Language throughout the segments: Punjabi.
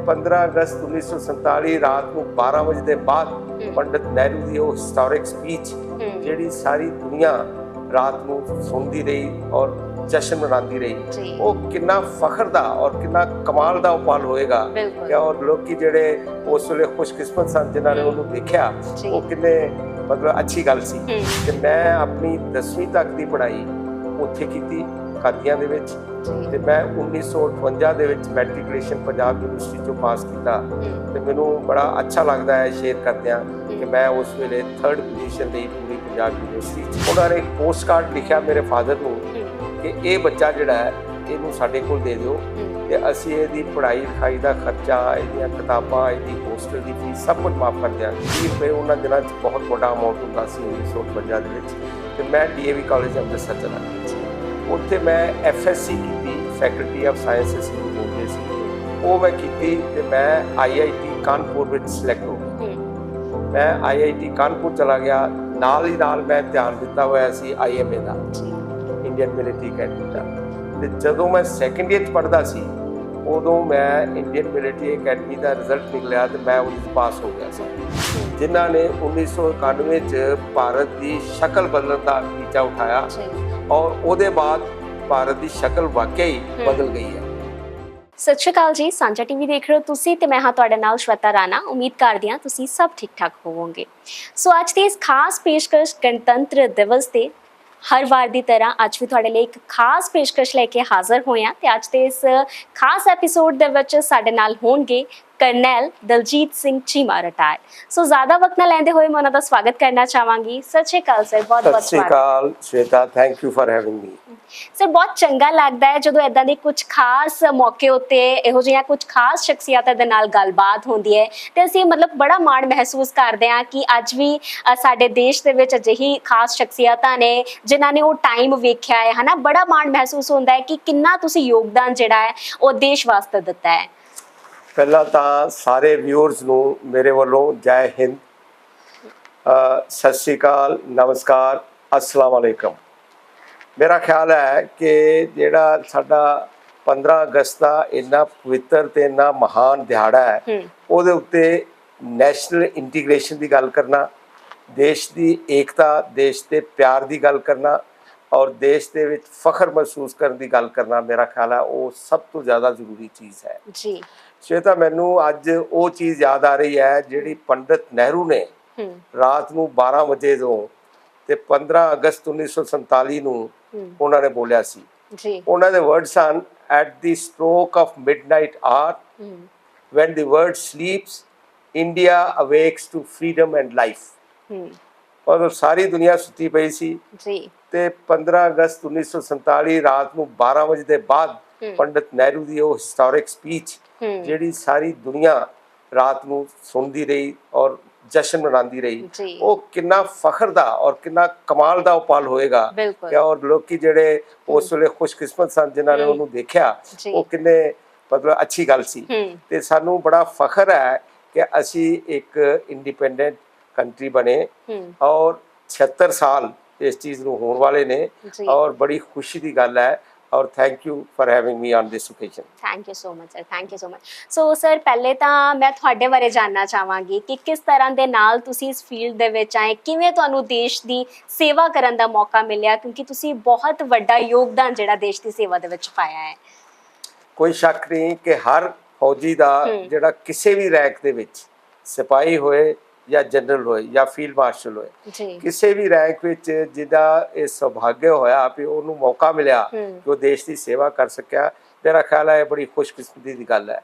15 ਅਗਸਤ 1947 ਰਾਤ ਨੂੰ 12 ਵਜੇ ਦੇ ਬਾਅਦ ਪੰਡਿਤ ਨਹਿਰੂ ਦੀ ਉਹ ਹਿਸਟੋਰਿਕ ਸਪੀਚ ਜਿਹੜੀ ਸਾਰੀ ਦੁਨੀਆ ਰਾਤ ਨੂੰ ਸੁਣਦੀ ਰਹੀ ਔਰ ਜਸ਼ਨ ਮਨਾਉਂਦੀ ਰਹੀ, ਉਹ ਕਿੰਨਾ ਫਖਰ ਦਾ ਔਰ ਕਿੰਨਾ ਕਮਾਲ ਦਾ ਪਲ ਹੋਏਗਾ ਕਿ ਔਰ ਲੋਕੀ ਜਿਹੜੇ ਉਸ ਵੇਲੇ ਖੁਸ਼ਕਿਸਮਤ ਸਨ ਜਿਨ੍ਹਾਂ ਨੇ ਉਹਨੂੰ ਦੇਖਿਆ, ਉਹ ਕਿੰਨੇ ਮਤਲਬ ਅੱਛੀ ਗੱਲ ਸੀ। ਕਿ ਮੈਂ ਆਪਣੀ 10ਵੀਂ ਤੱਕ ਦੀ ਪੜ੍ਹਾਈ ਉੱਥੇ ਕੀਤੀ ਕਾਦੀਆਂ ਦੇ ਵਿੱਚ, ਤੇ ਮੈਂ 1958 ਦੇ ਵਿੱਚ ਮੈਟ੍ਰਿਕੂਲੇਸ਼ਨ ਪੰਜਾਬ ਯੂਨੀਵਰਸਿਟੀ ਚੋਂ ਪਾਸ ਕੀਤਾ। ਤੇ ਮੈਨੂੰ ਬੜਾ ਅੱਛਾ ਲੱਗਦਾ ਹੈ ਸ਼ੇਅਰ ਕਰਦਿਆਂ ਕਿ ਮੈਂ ਉਸ ਵੇਲੇ 3rd ਪੋਜੀਸ਼ਨ ਲਈ ਪੂਰੀ ਪੰਜਾਬ ਯੂਨੀਵਰਸਿਟੀ। ਉਹਨਾਂ ਨੇ ਇੱਕ ਪੋਸਟ ਕਾਰਡ ਲਿਖਿਆ ਮੇਰੇ ਫਾਦਰ ਨੂੰ ਕਿ ਇਹ ਬੱਚਾ ਜਿਹੜਾ ਹੈ ਇਹਨੂੰ ਸਾਡੇ ਕੋਲ ਦੇ ਦਿਓ ਤੇ ਅਸੀਂ ਇਹਦੀ ਪੜ੍ਹਾਈ ਲਿਖਾਈ ਦਾ ਖਰਚਾ, ਇਹਦੀਆਂ ਕਿਤਾਬਾਂ, ਇਹਦੀ ਹੋਸਟਲ ਦੀ ਫੀਸ ਸਭ ਕੁਝ ਮਾਫ ਕਰ ਦਿਆਂਗੇ। 20 ਰੁਪਏ ਉਹਨਾਂ ਦਿਨਾਂ 'ਚ ਬਹੁਤ ਵੱਡਾ ਅਮਾਊਂਟ ਹੁੰਦਾ ਸੀ 1958 ਦੇ ਵਿੱਚ। ਤੇ ਮੈਂ DAV ਕਾਲਜ ਅੰਮ੍ਰਿਤਸਰ ਚਲਾ ਗਿਆ। ਉੱਥੇ ਮੈਂ FSC ਕੀਤੀ, ਫੈਕਲਟੀ ਆਫ ਸਾਇੰਸਿਸ ਨੂੰ ਬੋਲਦੇ ਸੀ, ਉਹ ਮੈਂ ਕੀਤੀ ਤੇ ਮੈਂ IIT ਕਾਨਪੁਰ ਵਿੱਚ ਸਿਲੈਕਟ ਹੋ ਗਿਆ। ਮੈਂ IIT ਕਾਨਪੁਰ ਚਲਾ ਗਿਆ, ਨਾਲ ਹੀ ਨਾਲ ਮੈਂ ਧਿਆਨ ਦਿੱਤਾ ਹੋਇਆ ਸੀ IMA ਦਾ, ਇੰਡੀਅਨ ਮਿਲਟਰੀ ਅਕੈਡਮੀ ਦਾ। ਤੇ ਜਦੋਂ ਮੈਂ ਸੈਕੰਡ ਈਅਰ 'ਚ ਪੜ੍ਹਦਾ ਸੀ ਉਦੋਂ ਮੈਂ ਇੰਡੀਅਨ ਮਿਲਟਰੀ ਅਕੈਡਮੀ ਦਾ ਰਿਜ਼ਲਟ ਨਿਕਲਿਆ ਤੇ ਮੈਂ ਉਹਦੇ 'ਚ ਪਾਸ ਹੋ ਗਿਆ ਸੀ, ਜਿਨ੍ਹਾਂ ਨੇ 1991 'ਚ ਭਾਰਤ ਦੀ ਸ਼ਕਲ ਬਦਲਣ ਦਾ ਟੀਚਾ ਉਠਾਇਆ ਔਰ ਉਹਦੇ ਬਾਅਦ ਭਾਰਤ ਦੀ ਸ਼ਕਲ ਵਾਕਿਆ ਹੀ ਬਦਲ ਗਈ ਹੈ। ਸਤਿ ਸ਼੍ਰੀ ਅਕਾਲ ਜੀ, ਸਾਂਝਾ ਟੀਵੀ ਦੇਖ ਰਹੇ ਹੋ ਤੁਸੀਂ ਤੇ ਮੈਂ ਹਾਂ ਤੁਹਾਡੇ ਨਾਲ ਸ਼ਵੇਤਾ ਰਾਣਾ। ਉਮੀਦ ਕਰਦੀ ਹਾਂ ਤੁਸੀਂ ਸਭ ਠੀਕ ਠਾਕ ਹੋਵੋਗੇ। ਸੋ ਅੱਜ ਦੀ ਇਸ ਖਾਸ ਪੇਸ਼ਕਸ਼ ਗਣਤੰਤਰ ਦਿਵਸ ਤੇ ਹਰ ਵਾਰ ਦੀ ਤਰ੍ਹਾਂ ਅੱਜ ਵੀ ਤੁਹਾਡੇ ਲਈ ਇੱਕ ਖਾਸ ਪੇਸ਼ਕਸ਼ ਲੈ ਕੇ ਹਾਜ਼ਰ ਹੋਏ ਹਾਂ ਤੇ ਅੱਜ ਦੇ ਇਸ ਖਾਸ ਐਪੀਸੋਡ ਦੇ ਵਿੱਚ ਸਾਡੇ ਨਾਲ ਹੋਣਗੇ ਕਰਨੈਲ ਦਲਜੀਤ ਸਿੰਘ ਚੀਮਾ ਰਿਟਾਇਰ। ਸੋ ਜ਼ਿਆਦਾ ਵਕਤ ਨਾ ਲੈਂਦੇ ਹੋਏ ਮੈਂ ਉਹਨਾਂ ਦਾ ਸਵਾਗਤ ਕਰਨਾ ਚਾਹਾਂਗੀ। ਸਤਿ ਸ਼੍ਰੀ ਅਕਾਲ ਸਰ, ਬਹੁਤ ਬਹੁਤ Sat Sri Akal Shweta, thank you for having me. Sir ਬਹੁਤ ਚੰਗਾ ਲੱਗਦਾ ਹੈ ਜਦੋਂ ਇਦਾਂ ਦੇ ਕੁਝ ਖਾਸ ਮੌਕੇ ਉੱਤੇ ਇਹੋ ਜਿਹੀਆਂ ਕੁਝ ਖਾਸ ਸ਼ਖਸੀਅਤਾਂ ਦੇ ਨਾਲ ਗੱਲਬਾਤ ਹੁੰਦੀ ਹੈ ਤੇ ਅਸੀਂ ਮਤਲਬ ਬੜਾ ਮਾਣ ਮਹਿਸੂਸ ਕਰਦੇ ਹਾਂ ਕਿ ਅੱਜ ਵੀ ਸਾਡੇ ਦੇਸ਼ ਦੇ ਵਿੱਚ ਅਜਿਹੀ ਖਾਸ ਸ਼ਖਸੀਅਤਾਂ ਨੇ ਜਿਨ੍ਹਾਂ ਨੇ ਉਹ ਟਾਈਮ ਵੇਖਿਆ ਹੈ, ਹਨਾ। ਬੜਾ ਮਾਣ ਮਹਿਸੂਸ ਹੁੰਦਾ ਹੈ ਕਿ ਕਿੰਨਾ ਤੁਸੀਂ ਯੋਗਦਾਨ ਜਿਹੜਾ ਹੈ ਉਹ ਦੇਸ਼ ਵਾਸਤੇ ਦਿੱਤਾ ਹੈ। ਪਹਿਲਾਂ ਤਾਂ ਸਾਰੇ ਵਿਊਅਰਸ ਨੂੰ ਮੇਰੇ ਵੱਲੋਂ ਜੈ ਹਿੰਦ, ਸਤਿ ਸ਼੍ਰੀ ਅਕਾਲ, ਨਮਸਕਾਰ, अस्सलाम वालेकुम। मेरा ख्याल है कि ਜਿਹੜਾ ਸਾਡਾ 15 ਅਗਸਤ ਦਾ ਇੰਨਾ ਪਵਿੱਤਰ ਤੇ ਇੰਨਾ ਮਹਾਨ ਦਿਹਾੜਾ ਹੈ, ਉਹਦੇ ਉੱਤੇ ਨੈਸ਼ਨਲ ਇੰਟੀਗ੍ਰੇਸ਼ਨ ਦੀ ਗੱਲ ਕਰਨਾ, ਦੇਸ਼ ਦੀ ਏਕਤਾ, ਦੇਸ਼ ਦੇ ਪਿਆਰ ਦੀ ਗੱਲ ਕਰਨਾ ਔਰ ਦੇਸ਼ ਦੇ ਵਿੱਚ ਫਖਰ ਮਹਿਸੂਸ ਕਰਨ ਦੀ ਗੱਲ ਕਰਨਾ, ਮੇਰਾ ਖਿਆਲ ਹੈ ਉਹ ਸਭ ਤੋਂ ਜ਼ਿਆਦਾ ਜ਼ਰੂਰੀ ਚੀਜ਼ ਹੈ ਜੀ। ਸ਼ਵੇਤਾ, ਮੈਨੂੰ ਅੱਜ ਉਹ ਚੀਜ਼ ਯਾਦ ਆ ਰਹੀ ਹੈ ਜਿਹੜੀ ਪੰਡਿਤ ਨਹਿਰੂ ਨੇ ਰਾਤ ਨੂੰ 12 ਵਜੇ ਤੋਂ ਤੇ 15 ਅਗਸਤ 1947 ਨੂੰ ਉਹਨਾਂ ਨੇ ਬੋਲਿਆ ਸੀ ਜੀ। ਉਹਨਾਂ ਦੇ ਵਰਡਸ ਹਨ, at the stroke of midnight hour when the world sleeps India awakes to freedom and life. ਔਰ ਸਾਰੀ ਦੁਨੀਆ ਸੁੱਤੀ ਪਈ ਸੀ ਜੀ ਤੇ 15 ਅਗਸਤ 1947 ਰਾਤ ਨੂੰ 12 ਵਜੇ ਦੇ ਬਾਅਦ ਪੰਡਿਤ ਨਹਿਰੂ ਦੀ ਉਹ ਹਿਸਟੋਰਿਕ ਸਪੀਚ ਜਿਹੜੀ ਸਾਰੀ ਦੁਨੀਆ ਰਾਤ ਨੂੰ ਸੁਣਦੀ ਰਹੀ ਔਰ ਜਸ਼ਨ ਮਨਾਉਂਦੀ ਰਹੀ, ਉਹ ਕਿੰਨਾ ਫਖਰ ਦਾ ਔਰ ਕਿੰਨਾ ਕਮਾਲ ਦਾ ਪਲ ਹੋਏਗਾ ਕਿ ਔਰ ਲੋਕੀ ਜਿਹੜੇ ਉਸ ਵੇਲੇ ਖੁਸ਼ਕਿਸਮਤ ਸਨ ਜਿਨ੍ਹਾਂ ਨੇ ਉਹਨੂੰ ਦੇਖਿਆ, ਉਹ ਕਿੰਨੇ ਮਤਲਬ ਅੱਛੀ ਗੱਲ ਸੀ। ਤੇ ਸਾਨੂੰ ਬੜਾ ਫਖਰ ਹੈ ਕਿ ਅਸੀਂ ਇੱਕ ਇੰਡੀਪੈਂਡੈਂਟ ਕੰਟਰੀ ਬਣੇ ਔਰ 76 ਸਾਲ ਇਸ ਚੀਜ਼ ਨੂੰ ਹੋਣ ਵਾਲੇ ਨੇ ਔਰ ਬੜੀ ਖੁਸ਼ੀ ਦੀ ਗੱਲ ਹੈ। और thank you for having me on this occasion. Thank you so much sir, thank you so much. So sir पहले तो मैं ਤੁਹਾਡੇ ਬਾਰੇ ਜਾਨਣਾ ਚਾਹਾਂਗੀ ਕਿ ਕਿਸ ਤਰ੍ਹਾਂ ਦੇ ਨਾਲ ਤੁਸੀਂ ਇਸ ਫੀਲਡ ਦੇ ਵਿੱਚ ਆਏ, ਕਿਵੇਂ ਤੁਹਾਨੂੰ ਦੇਸ਼ ਦੀ ਸੇਵਾ ਕਰਨ ਦਾ ਮੌਕਾ ਮਿਲਿਆ, ਕਿਉਂਕਿ ਤੁਸੀਂ ਬਹੁਤ ਵੱਡਾ ਯੋਗਦਾਨ ਜਿਹੜਾ ਦੇਸ਼ ਦੀ ਸੇਵਾ ਦੇ ਵਿੱਚ ਪਾਇਆ ਹੈ। ਕੋਈ ਸ਼ੱਕ ਨਹੀਂ ਕਿ ਹਰ ਫੌਜੀ ਦਾ ਜਿਹੜਾ ਕਿਸੇ ਵੀ ਰੈਂਕ ਦੇ ਵਿੱਚ ਸਿਪਾਹੀ ਹੋਏ ਜਾਂ ਜਨਰਲ ਹੋਏ ਜਾਂ ਫੀਲਡ ਮਾਰਸ਼ਲ ਹੋਏ, ਕਿਸੇ ਵੀ ਰੈਂਕ ਵਿੱਚ ਜਿਹਦਾ ਇਹ ਸੁਭਾਗਿਆ ਹੋਇਆ ਵੀ ਉਹਨੂੰ ਮੌਕਾ ਮਿਲਿਆ ਕਿ ਉਹ ਦੇਸ਼ ਦੀ ਸੇਵਾ ਕਰ ਸਕਿਆ, ਮੇਰਾ ਖਿਆਲ ਹੈ ਇਹ ਬੜੀ ਖੁਸ਼ਕਿਸਮਤੀ ਦੀ ਗੱਲ ਹੈ।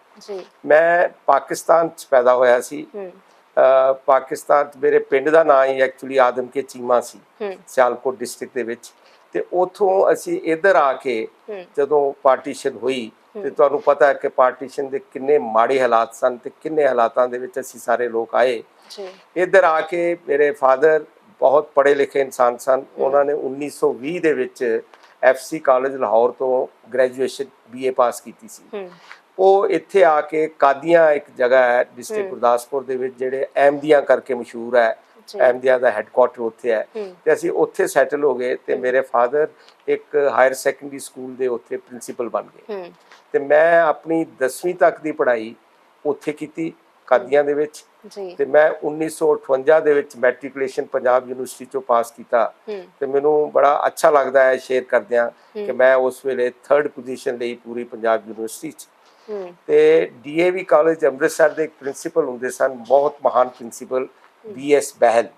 ਮੈਂ ਪਾਕਿਸਤਾਨ 'ਚ ਪੈਦਾ ਹੋਇਆ ਸੀ। ਪਾਕਿਸਤਾਨ 'ਚ ਮੇਰੇ ਪਿੰਡ ਦਾ ਨਾਂ ਹੀ ਐਕਚੁਅਲੀ ਆਦਮਕੇ ਚੀਮਾ ਸੀ, ਸਿਆਲਕੋਟ ਡਿਸਟ੍ਰਿਕਟ ਦੇ ਵਿੱਚ। ਤੇ ਉੱਥੋਂ ਅਸੀਂ ਇੱਧਰ ਆ ਕੇ ਜਦੋਂ ਪਾਰਟੀਸ਼ਨ ਹੋਈ ਤੇ ਤੁਹਾਨੂੰ ਪਤਾ ਹੈ ਕਿ ਪਾਰਟੀਸ਼ਨ ਦੇ ਕਿੰਨੇ ਮਾੜੇ ਹਾਲਾਤ ਸਨ ਤੇ ਕਿੰਨੇ ਹਾਲਾਤਾਂ ਦੇ ਵਿੱਚ ਅਸੀਂ ਸਾਰੇ ਲੋਕ ਆਏ। ਇੱਧਰ ਆ ਕੇ ਮੇਰੇ ਫਾਦਰ ਬਹੁਤ ਪੜ੍ਹੇ ਲਿਖੇ ਇਨਸਾਨ ਸਨ। ਉਹਨਾਂ ਨੇ 1920 ਦੇ ਵਿੱਚ FC ਕਾਲਜ ਲਾਹੌਰ ਤੋਂ ਗ੍ਰੈਜੂਏਸ਼ਨ BA ਪਾਸ ਕੀਤੀ ਸੀ। ਉਹ ਇੱਥੇ ਆ ਕੇ ਕਾਦੀਆਂ ਇੱਕ ਜਗ੍ਹਾ ਹੈ ਡਿਸਟ੍ਰਿਕਟ ਗੁਰਦਾਸਪੁਰ ਦੇ ਵਿੱਚ, ਜਿਹੜੇ ਅਹਿਮਦੀਆ ਕਰਕੇ ਮਸ਼ਹੂਰ ਹੈ, ਅਹਿਮਦੀਆ ਦਾ ਹੈੱਡਕੁਆਟਰ ਉੱਥੇ ਹੈ, ਤੇ ਅਸੀਂ ਉੱਥੇ ਸੈਟਲ ਹੋ ਗਏ। ਤੇ ਮੇਰੇ ਫਾਦਰ ਇੱਕ ਹਾਇਰ ਸੈਕੰਡਰੀ ਸਕੂਲ ਦੇ ਉੱਥੇ ਪ੍ਰਿੰਸੀਪਲ ਬਣ ਗਏ। ਤੇ ਮੈਂ ਆਪਣੀ 10ਵੀਂ ਤੱਕ ਦੀ ਪੜ੍ਹਾਈ ਉੱਥੇ ਕੀਤੀ ਕਾਦੀਆਂ ਦੇ ਵਿੱਚ ਜੀ ਤੇ ਮੈਂ 1958 ਦੇ ਵਿੱਚ ਮੈਟ੍ਰਿਕੂਲੇਸ਼ਨ ਪੰਜਾਬ ਯੂਨੀਵਰਸਿਟੀ ਚੋਂ ਪਾਸ ਕੀਤਾ ਤੇ ਮੈਨੂੰ ਬੜਾ ਅੱਛਾ ਲੱਗਦਾ ਹੈ ਸ਼ੇਅਰ ਕਰਦਿਆਂ ਕਿ ਮੈਂ ਉਸ ਵੇਲੇ 3rd ਪੋਜੀਸ਼ਨ ਲਈ ਪੂਰੀ ਪੰਜਾਬ ਯੂਨੀਵਰਸਿਟੀ 'ਚ ਤੇ ਡੀਏਵੀ ਕਾਲਜ ਅੰਮ੍ਰਿਤਸਰ ਦੇ ਇੱਕ ਪ੍ਰਿੰਸੀਪਲ ਹੁੰਦੇ ਸਨ, ਬਹੁਤ ਮਹਾਨ ਪ੍ਰਿੰਸੀਪਲ BS ਬਹਿਲ।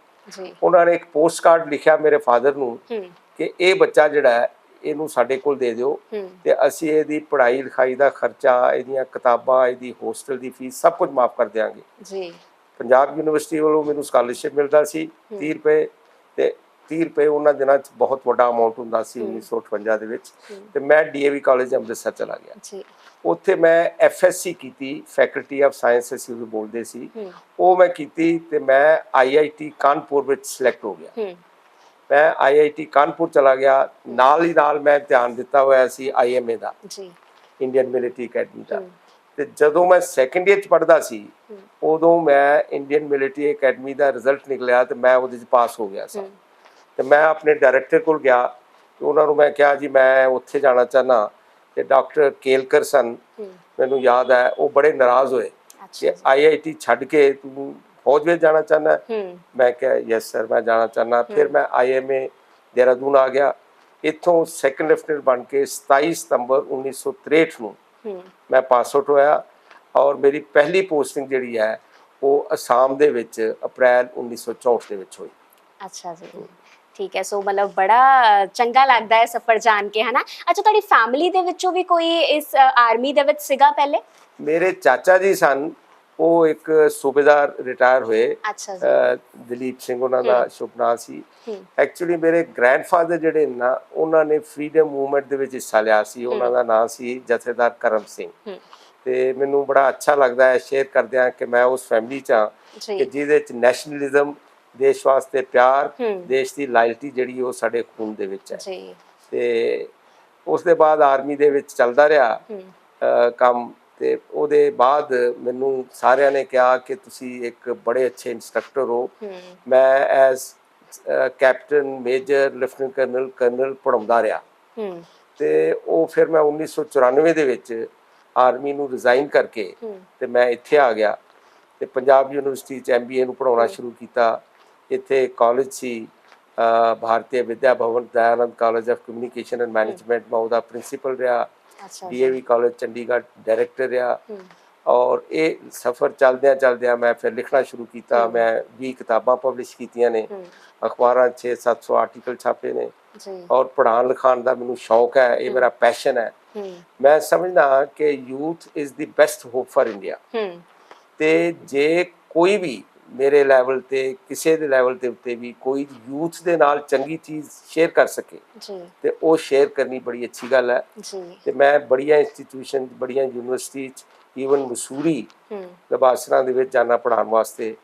ਉਹਨਾਂ ਨੇ ਇੱਕ ਪੋਸਟ ਕਾਰਡ ਲਿਖਿਆ ਮੇਰੇ ਫਾਦਰ ਨੂੰ ਕਿ ਇਹ ਬੱਚਾ ਜਿਹੜਾ ਹੈ ਇਹਨੂੰ ਸਾਡੇ ਕੋਲ ਦੇ ਦਿਓ ਤੇ ਅਸੀਂ ਇਹਦੀ ਪੜ੍ਹਾਈ ਲਿਖਾਈ ਦਾ ਖਰਚਾ, ਇਹਦੀਆਂ ਕਿਤਾਬਾਂ, ਇਹਦੀ ਹੋਸਟਲ ਦੀ ਫੀਸ ਸਭ ਕੁਝ ਮਾਫ ਕਰ ਦਿਆਂਗੇ ਜੀ। ਪੰਜਾਬ ਯੂਨੀਵਰਸਿਟੀ ਵੱਲੋਂ ਮੈਨੂੰ ਸਕਾਲਰਸ਼ਿਪ ਮਿਲਦਾ ਸੀ 30 ਰੁਪਏ ਤੇ 30 ਰੁਪਏ ਉਹਨਾਂ ਦਿਨਾਂ 'ਚ ਬਹੁਤ ਵੱਡਾ ਅਮਾਉਂਟ ਹੁੰਦਾ ਸੀ 1958 ਦੇ ਵਿੱਚ। ਤੇ ਮੈਂ ਡੀਏਵੀ ਕਾਲਜ ਅੰਮ੍ਰਿਤਸਰ ਚਲਾ ਗਿਆ। ਉੱਥੇ ਮੈਂ FSC ਕੀਤੀ, ਫੈਕਲਟੀ ਆਫ ਸਾਇੰਸ ਅਸੀਂ ਉਹ ਬੋਲਦੇ ਸੀ, ਉਹ ਮੈਂ ਕੀਤੀ ਤੇ ਮੈਂ IIT ਕਾਨਪੁਰ ਵਿੱਚ ਸਿਲੈਕਟ ਹੋ ਗਿਆ। ਮੈਂ IIT ਕਾਨਪੁਰ ਚਲਾ ਗਿਆ, ਨਾਲ ਹੀ ਨਾਲ ਮੈਂ ਧਿਆਨ ਦਿੱਤਾ ਹੋਇਆ ਸੀ IMA ਦਾ, ਇੰਡੀਅਨ ਮਿਲਟਰੀ ਅਕੈਡਮੀ ਦਾ। ਤੇ ਜਦੋਂ ਮੈਂ 2nd ਈਅਰ 'ਚ ਪੜ੍ਹਦਾ ਸੀ ਉਦੋਂ ਮੈਂ ਇੰਡੀਅਨ ਮਿਲਟਰੀ ਅਕੈਡਮੀ ਦਾ ਰਿਜ਼ਲਟ ਨਿਕਲਿਆ ਤੇ ਮੈਂ ਉਹਦੇ 'ਚ ਪਾਸ ਹੋ ਗਿਆ ਸੀ। ਤੇ ਮੈਂ ਆਪਣੇ ਡਾਇਰੈਕਟਰ ਕੋਲ ਗਿਆ ਤੇ ਉਹਨਾਂ ਨੂੰ ਮੈਂ ਕਿਹਾ ਜੀ ਮੈਂ ਉੱਥੇ ਜਾਣਾ ਚਾਹੁੰਦਾ। ਤੇ ਡਾਕਟਰ ਕੇਲਕਰ ਸਨ, ਮੈਨੂੰ ਯਾਦ ਹੈ, ਉਹ ਬੜੇ ਨਾਰਾਜ਼ ਹੋਏ ਕਿ IIT ਛੱਡ ਕੇ ਤੂੰ ਫੌਜ ਵਿੱਚ ਜਾਣਾ ਚਾਹੁੰਦਾ। ਮੈਂ ਕਿਹਾ ਯੈਸ ਸਰ ਮੈਂ ਜਾਣਾ ਚਾਹੁੰਦਾ। ਫਿਰ ਮੈਂ IMA ਦੇਹਰਾਦੂਨ ਆ ਗਿਆ। ਇੱਥੋਂ 2nd ਲੈਫਟੀਨੈਂਟ ਬਣ ਕੇ 27 ਸਤੰਬਰ 1963 ਨੂੰ ਮੈਂ ਪਾਸ ਆਊਟ ਹੋਇਆ ਔਰ ਮੇਰੀ ਪਹਿਲੀ ਪੋਸਟਿੰਗ ਜਿਹੜੀ ਹੈ ਉਹ ਅਸਾਮ ਦੇ ਵਿੱਚ ਅਪ੍ਰੈਲ 1964 ਦੇ ਵਿੱਚ ਹੋਈ। ਅੱਛਾ ਜੀ, ਠੀਕ ਹੈ। ਸੋ ਮਤਲਬ ਬੜਾ ਚੰਗਾ ਲੱਗਦਾ ਹੈ ਸਫ਼ਰ ਜਾਣ ਕੇ, ਹੈ ਨਾ। ਅੱਛਾ, ਤੁਹਾਡੀ ਫੈਮਿਲੀ ਦੇ ਵਿੱਚੋਂ ਵੀ ਕੋਈ ਇਸ ਆਰਮੀ ਦੇ ਵਿੱਚ ਸੀਗਾ ਪਹਿਲੇ? ਮੇਰੇ ਚਾਚਾ ਜੀ ਸਨ, ਉਹ ਇੱਕ ਸੂਬੇਦਾਰ ਰਿਟਾਇਰ ਹੋਏ, ਦਲੀਪ ਸਿੰਘ ਉਹਨਾਂ ਦਾ ਸ਼ੁਭ ਨਾਂ ਸੀ। ਐਕਚੁਅਲੀ ਮੇਰੇ ਗ੍ਰੈਂਡਫਾਦਰ ਜਿਹੜੇ ਨਾ ਉਹਨਾਂ ਨੇ ਫਰੀडम ਮੂਵਮੈਂਟ ਦੇ ਵਿੱਚ ਹਿੱਸਾ ਲਿਆ ਸੀ, ਉਹਨਾਂ ਦਾ ਨਾਂ ਸੀ ਜਥੇਦਾਰ ਕਰਮ ਸਿੰਘ। ਤੇ ਮੈਨੂੰ ਬੜਾ ਅੱਛਾ ਲੱਗਦਾ ਹੈ ਸ਼ੇਅਰ ਕਰਦਿਆਂ ਕਿ ਮੈਂ ਉਸ ਫੈਮਿਲੀ 'ਚ ਹਾਂ ਕਿ ਜਿਹਦੇ 'ਚ ਨੈਸ਼ਨਲਿਜ਼ਮ, ਦੇਸ਼ ਵਾਸਤੇ ਪਿਆਰ, ਦੇਸ਼ ਦੀ ਲਾਇਲਟੀ ਜਿਹੜੀ ਉਹ ਸਾਡੇ ਖੂਨ ਦੇ ਵਿੱਚ ਹੈ। ਤੇ ਉਸ ਦੇ ਬਾਅਦ ਆਰਮੀ ਦੇ ਵਿੱਚ ਚੱਲਦਾ ਰਿਹਾ ਕੰਮ। ਤੇ ਉਹਦੇ ਬਾਅਦ ਮੈਨੂੰ ਸਾਰਿਆਂ ਨੇ ਕਿਹਾ ਕਿ ਤੁਸੀਂ ਇੱਕ ਬੜੇ ਅੱਛੇ ਇੰਸਟਰਕਟਰ ਹੋ। ਮੈਂ as captain, major, lieutenant colonel ਪੜ੍ਹਾਉਂਦਾ ਰਿਹਾ। ਤੇ ਉਹ ਫਿਰ ਮੈਂ 1994 ਦੇ ਵਿੱਚ ਆਰਮੀ ਨੂੰ ਰਿਜ਼ਾਈਨ ਕਰਕੇ ਤੇ ਮੈਂ ਇੱਥੇ ਆ ਗਿਆ ਤੇ ਪੰਜਾਬ ਯੂਨੀਵਰਸਿਟੀ 'ਚ MBA ਨੂੰ ਪੜ੍ਹਾਉਣਾ ਸ਼ੁਰੂ ਕੀਤਾ। ਇੱਥੇ ਕਾਲਜ ਸੀ Bharati Vidya Bhavan, Dayanand college of communication and management, ਮੈਂ ਉਹਦਾ ਪ੍ਰਿੰਸੀਪਲ ਰਿਹਾ। DAV ਕਾਲਜ ਚੰਡੀਗੜ੍ਹ ਡਾਇਰੈਕਟਰ ਰਿਹਾ। ਔਰ ਇਹ ਸਫ਼ਰ ਚੱਲਦਿਆਂ ਚੱਲਦਿਆਂ ਮੈਂ ਫਿਰ ਲਿਖਣਾ ਸ਼ੁਰੂ ਕੀਤਾ। ਮੈਂ 20 ਕਿਤਾਬਾਂ ਪਬਲਿਸ਼ ਕੀਤੀਆਂ ਨੇ, ਅਖਬਾਰਾਂ 600-700 ਆਰਟੀਕਲ ਛਾਪੇ ਨੇ। ਔਰ ਪੜ੍ਹਾਉਣ ਲਿਖਾਉਣ ਦਾ ਮੈਨੂੰ ਸ਼ੌਕ ਹੈ, ਇਹ ਮੇਰਾ ਪੈਸ਼ਨ ਹੈ। ਮੈਂ ਸਮਝਦਾ ਕਿ youth is the best hop for India. ਤੇ ਜੇ ਕੋਈ ਵੀ ਮੇਰੇ ਲੈਵਲ ਤੇ, ਕਿਸੇ ਦੇ ਲੈਵਲ ਦੇ ਉੱਤੇ ਵੀ ਕੋਈ ਯੂਥ ਦੇ ਨਾਲ ਚੰਗੀ ਚੀਜ਼ ਸ਼ੇਅਰ ਕਰ ਸਕੇ ਤੇ ਉਹ ਸ਼ੇਅਰ ਕਰਨੀ ਬੜੀ ਅੱਛੀ ਗੱਲ ਹੈ। ਤੇ ਮੈਂ ਬੜੀਆਂ ਇੰਸਟੀਟਿਊਸ਼ਨ, ਬੜੀਆਂ ਯੂਨੀਵਰਸਿਟੀ 'ਚ, ਈਵਨ ਮਸੂਰੀ ਲਬਾਸਰਾਂ ਦੇ ਵਿੱਚ ਜਾਣਾ ਪੜ੍ਹਾਉਣ ਵਾਸਤੇ।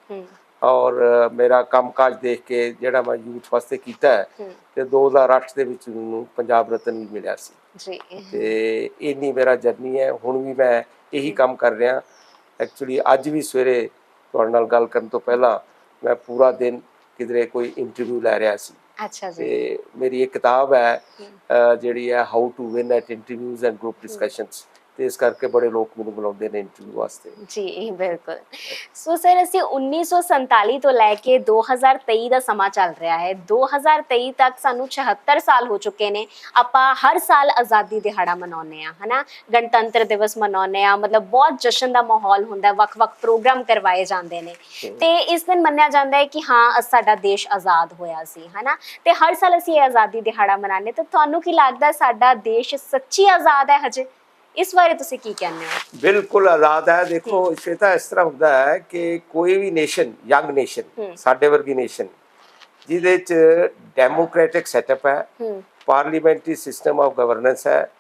ਔਰ ਮੇਰਾ ਕੰਮਕਾਜ ਦੇਖ ਕੇ ਜਿਹੜਾ ਮੈਂ ਯੂਥ ਵਾਸਤੇ ਕੀਤਾ ਹੈ ਤੇ 2008 ਦੇ ਵਿੱਚ ਮੈਨੂੰ ਪੰਜਾਬ ਰਤਨ ਵੀ ਮਿਲਿਆ ਸੀ। ਤੇ ਇੰਨੀ ਮੇਰਾ ਜਰਨੀ ਹੈ। ਹੁਣ ਵੀ ਮੈਂ ਇਹੀ ਕੰਮ ਕਰ ਰਿਹਾ। ਐਕਚੁਅਲੀ ਅੱਜ ਵੀ ਸਵੇਰੇ ਤੁਹਾਡੇ ਨਾਲ ਗੱਲ ਕਰਨ ਤੋਂ ਪਹਿਲਾਂ ਮੈਂ ਪੂਰਾ ਦਿਨ ਕਿਧਰੇ ਕੋਈ ਇੰਟਰਵਿਊ ਲੈ ਰਿਹਾ ਸੀ। ਤੇ ਮੇਰੀ ਇੱਕ ਕਿਤਾਬ ਹੈ ਜਿਹੜੀ ਹੈ how to win at interviews and group discussions. ਤੇ ਇਸ ਕਰਕੇ ਬੜੇ ਲੋਕ ਮੈਨੂੰ ਬੁਲਾਉਂਦੇ ਨੇ ਇੰਟਰਵਿਊ ਵਾਸਤੇ। ਜੀ ਬਿਲਕੁਲ। ਸੋ ਸਰ, ਅਸੀਂ 1947 ਤੋਂ ਲੈ ਕੇ 2023 ਦਾ ਸਮਾਂ ਚੱਲ ਰਿਹਾ ਹੈ। 2023 ਤੱਕ ਸਾਨੂੰ 76 ਸਾਲ ਹੋ ਚੁੱਕੇ ਨੇ। ਆਪਾਂ ਹਰ ਸਾਲ ਆਜ਼ਾਦੀ ਦਿਹਾੜਾ ਮਨਾਉਂਦੇ ਹਾਂ, ਹਨਾ, ਗਣਤੰਤਰ ਦਿਵਸ ਮਨਾਉਂਦੇ ਹਾਂ। ਮਤਲਬ ਬਹੁਤ ਜਸ਼ਨ ਦਾ ਮਾਹੌਲ ਹੁੰਦਾ, ਵੱਖ-ਵੱਖ ਪ੍ਰੋਗਰਾਮ ਕਰਵਾਏ ਜਾਂਦੇ ਨੇ ਤੇ ਇਸ ਦਿਨ ਮੰਨਿਆ ਜਾਂਦਾ ਹੈ ਕਿ ਹਾਂ ਸਾਡਾ ਦੇਸ਼ ਆਜ਼ਾਦ ਹੋਇਆ ਸੀ, ਹਨਾ। ਤੇ ਹਰ ਸਾਲ ਅਸੀਂ ਇਹ ਆਜ਼ਾਦੀ ਦਿਹਾੜਾ ਮਨਾਉਂਦੇ। ਤਾਂ ਤੁਹਾਨੂੰ ਕੀ ਲੱਗਦਾ ਸਾਡਾ ਦੇਸ਼ ਸੱਚੀ ਆਜ਼ਾਦ ਹੈ ਹਜੇ? ਇਸ ਬਾਰੇ ਤੁਸੀਂ ਕੀ ਕਹਿੰਦੇ ਹੋ? ਬਿਲਕੁਲ ਆਜ਼ਾਦ ਹੈ। ਦੇਖੋ ਸ਼ਵੇਤਾ, ਇਸ ਤਰ੍ਹਾਂ ਹੁੰਦਾ ਹੈ ਕਿ ਕੋਈ ਵੀ ਨੇਸ਼ਨ, ਯੰਗ ਨੇਸ਼ਨ, ਸਾਡੇ ਵਰਗੀ ਨੇਸ਼ਨ ਜਿਹਦੇ 'ਚ ਡੈਮੋਕ੍ਰੈਟਿਕ ਸੈਟਅਪ ਹੈ, ਪਾਰਲੀਮੈਂਟਰੀ ਸਿਸਟਮ ਆਫ ਗਵਰਨੈਂਸ ਹੈ,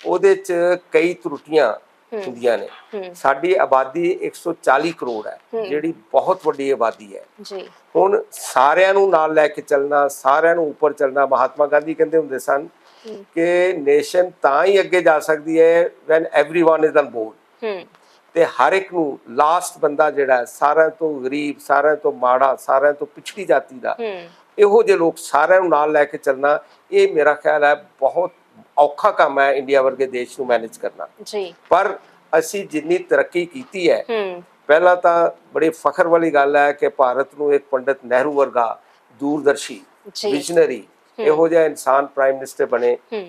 ਉਹਦੇ 'ਚ ਕਈ ਤਰੁੱਟੀਆਂ ਹੁੰਦੀਆਂ ਨੇ। ਸਾਡੀ ਆਬਾਦੀ 140 ਕਰੋੜ ਹੈ, ਜਿਹੜੀ ਬਹੁਤ ਵੱਡੀ ਆਬਾਦੀ ਹੈ। ਹੁਣ ਸਾਰਿਆਂ ਨੂੰ ਨਾਲ ਲੈ ਕੇ ਚੱਲਣਾ, ਸਾਰਿਆਂ ਨੂੰ ਉੱਪਰ ਚੱਲਣਾ। ਮਹਾਤਮਾ ਗਾਂਧੀ ਕਹਿੰਦੇ ਹੁੰਦੇ ਸਨ ਕਿ ਨੇਸ਼ਨ ਤਾਂ ਹੀ ਅੱਗੇ ਜਾ ਸਕਦੀ ਹੈ when everyone is on board. ਤੇ ਹਰ ਇੱਕ ਨੂੰ, ਲਾਸਟ ਬੰਦਾ ਜਿਹੜਾ ਸਾਰਿਆਂ ਤੋਂ ਗਰੀਬ, ਸਾਰਿਆਂ ਤੋਂ ਮਾੜਾ, ਸਾਰਿਆਂ ਤੋਂ ਪਿਛੜੀ ਜਾਤੀ ਦਾ, ਇਹੋ ਜਿਹੇ ਲੋਕ ਸਾਰਿਆਂ ਨੂੰ ਨਾਲ ਲੈ ਕੇ ਚੱਲਣਾ, ਇਹ ਮੇਰਾ ਖਿਆਲ ਹੈ ਬਹੁਤ ਔਖਾ ਕੰਮ ਹੈ ਇੰਡੀਆ ਵਰਗੇ ਦੇਸ਼ ਨੂੰ ਮੈਨੇਜ ਕਰਨਾ। ਪਰ ਅਸੀਂ ਜਿੰਨੀ ਤਰੱਕੀ ਕੀਤੀ ਹੈ, ਹੂੰ ਪਹਿਲਾਂ ਤਾਂ ਬੜੀ ਫਖਰ ਵਾਲੀ ਗੱਲ ਹੈ ਕਿ ਭਾਰਤ ਨੂੰ ਇੱਕ ਪੰਡਿਤ ਨਹਿਰੂ ਵਰਗਾ ਦੂਰਦਰਸ਼ੀ ਜੀ ਵਿਜ਼ਨਰੀ ਇਹੋ ਜਿਹਾ ਇਨਸਾਨ ਪ੍ਰਾਈਮ ਮਿਨਿਸਟਰ ਬਣੇ। ਹੂੰ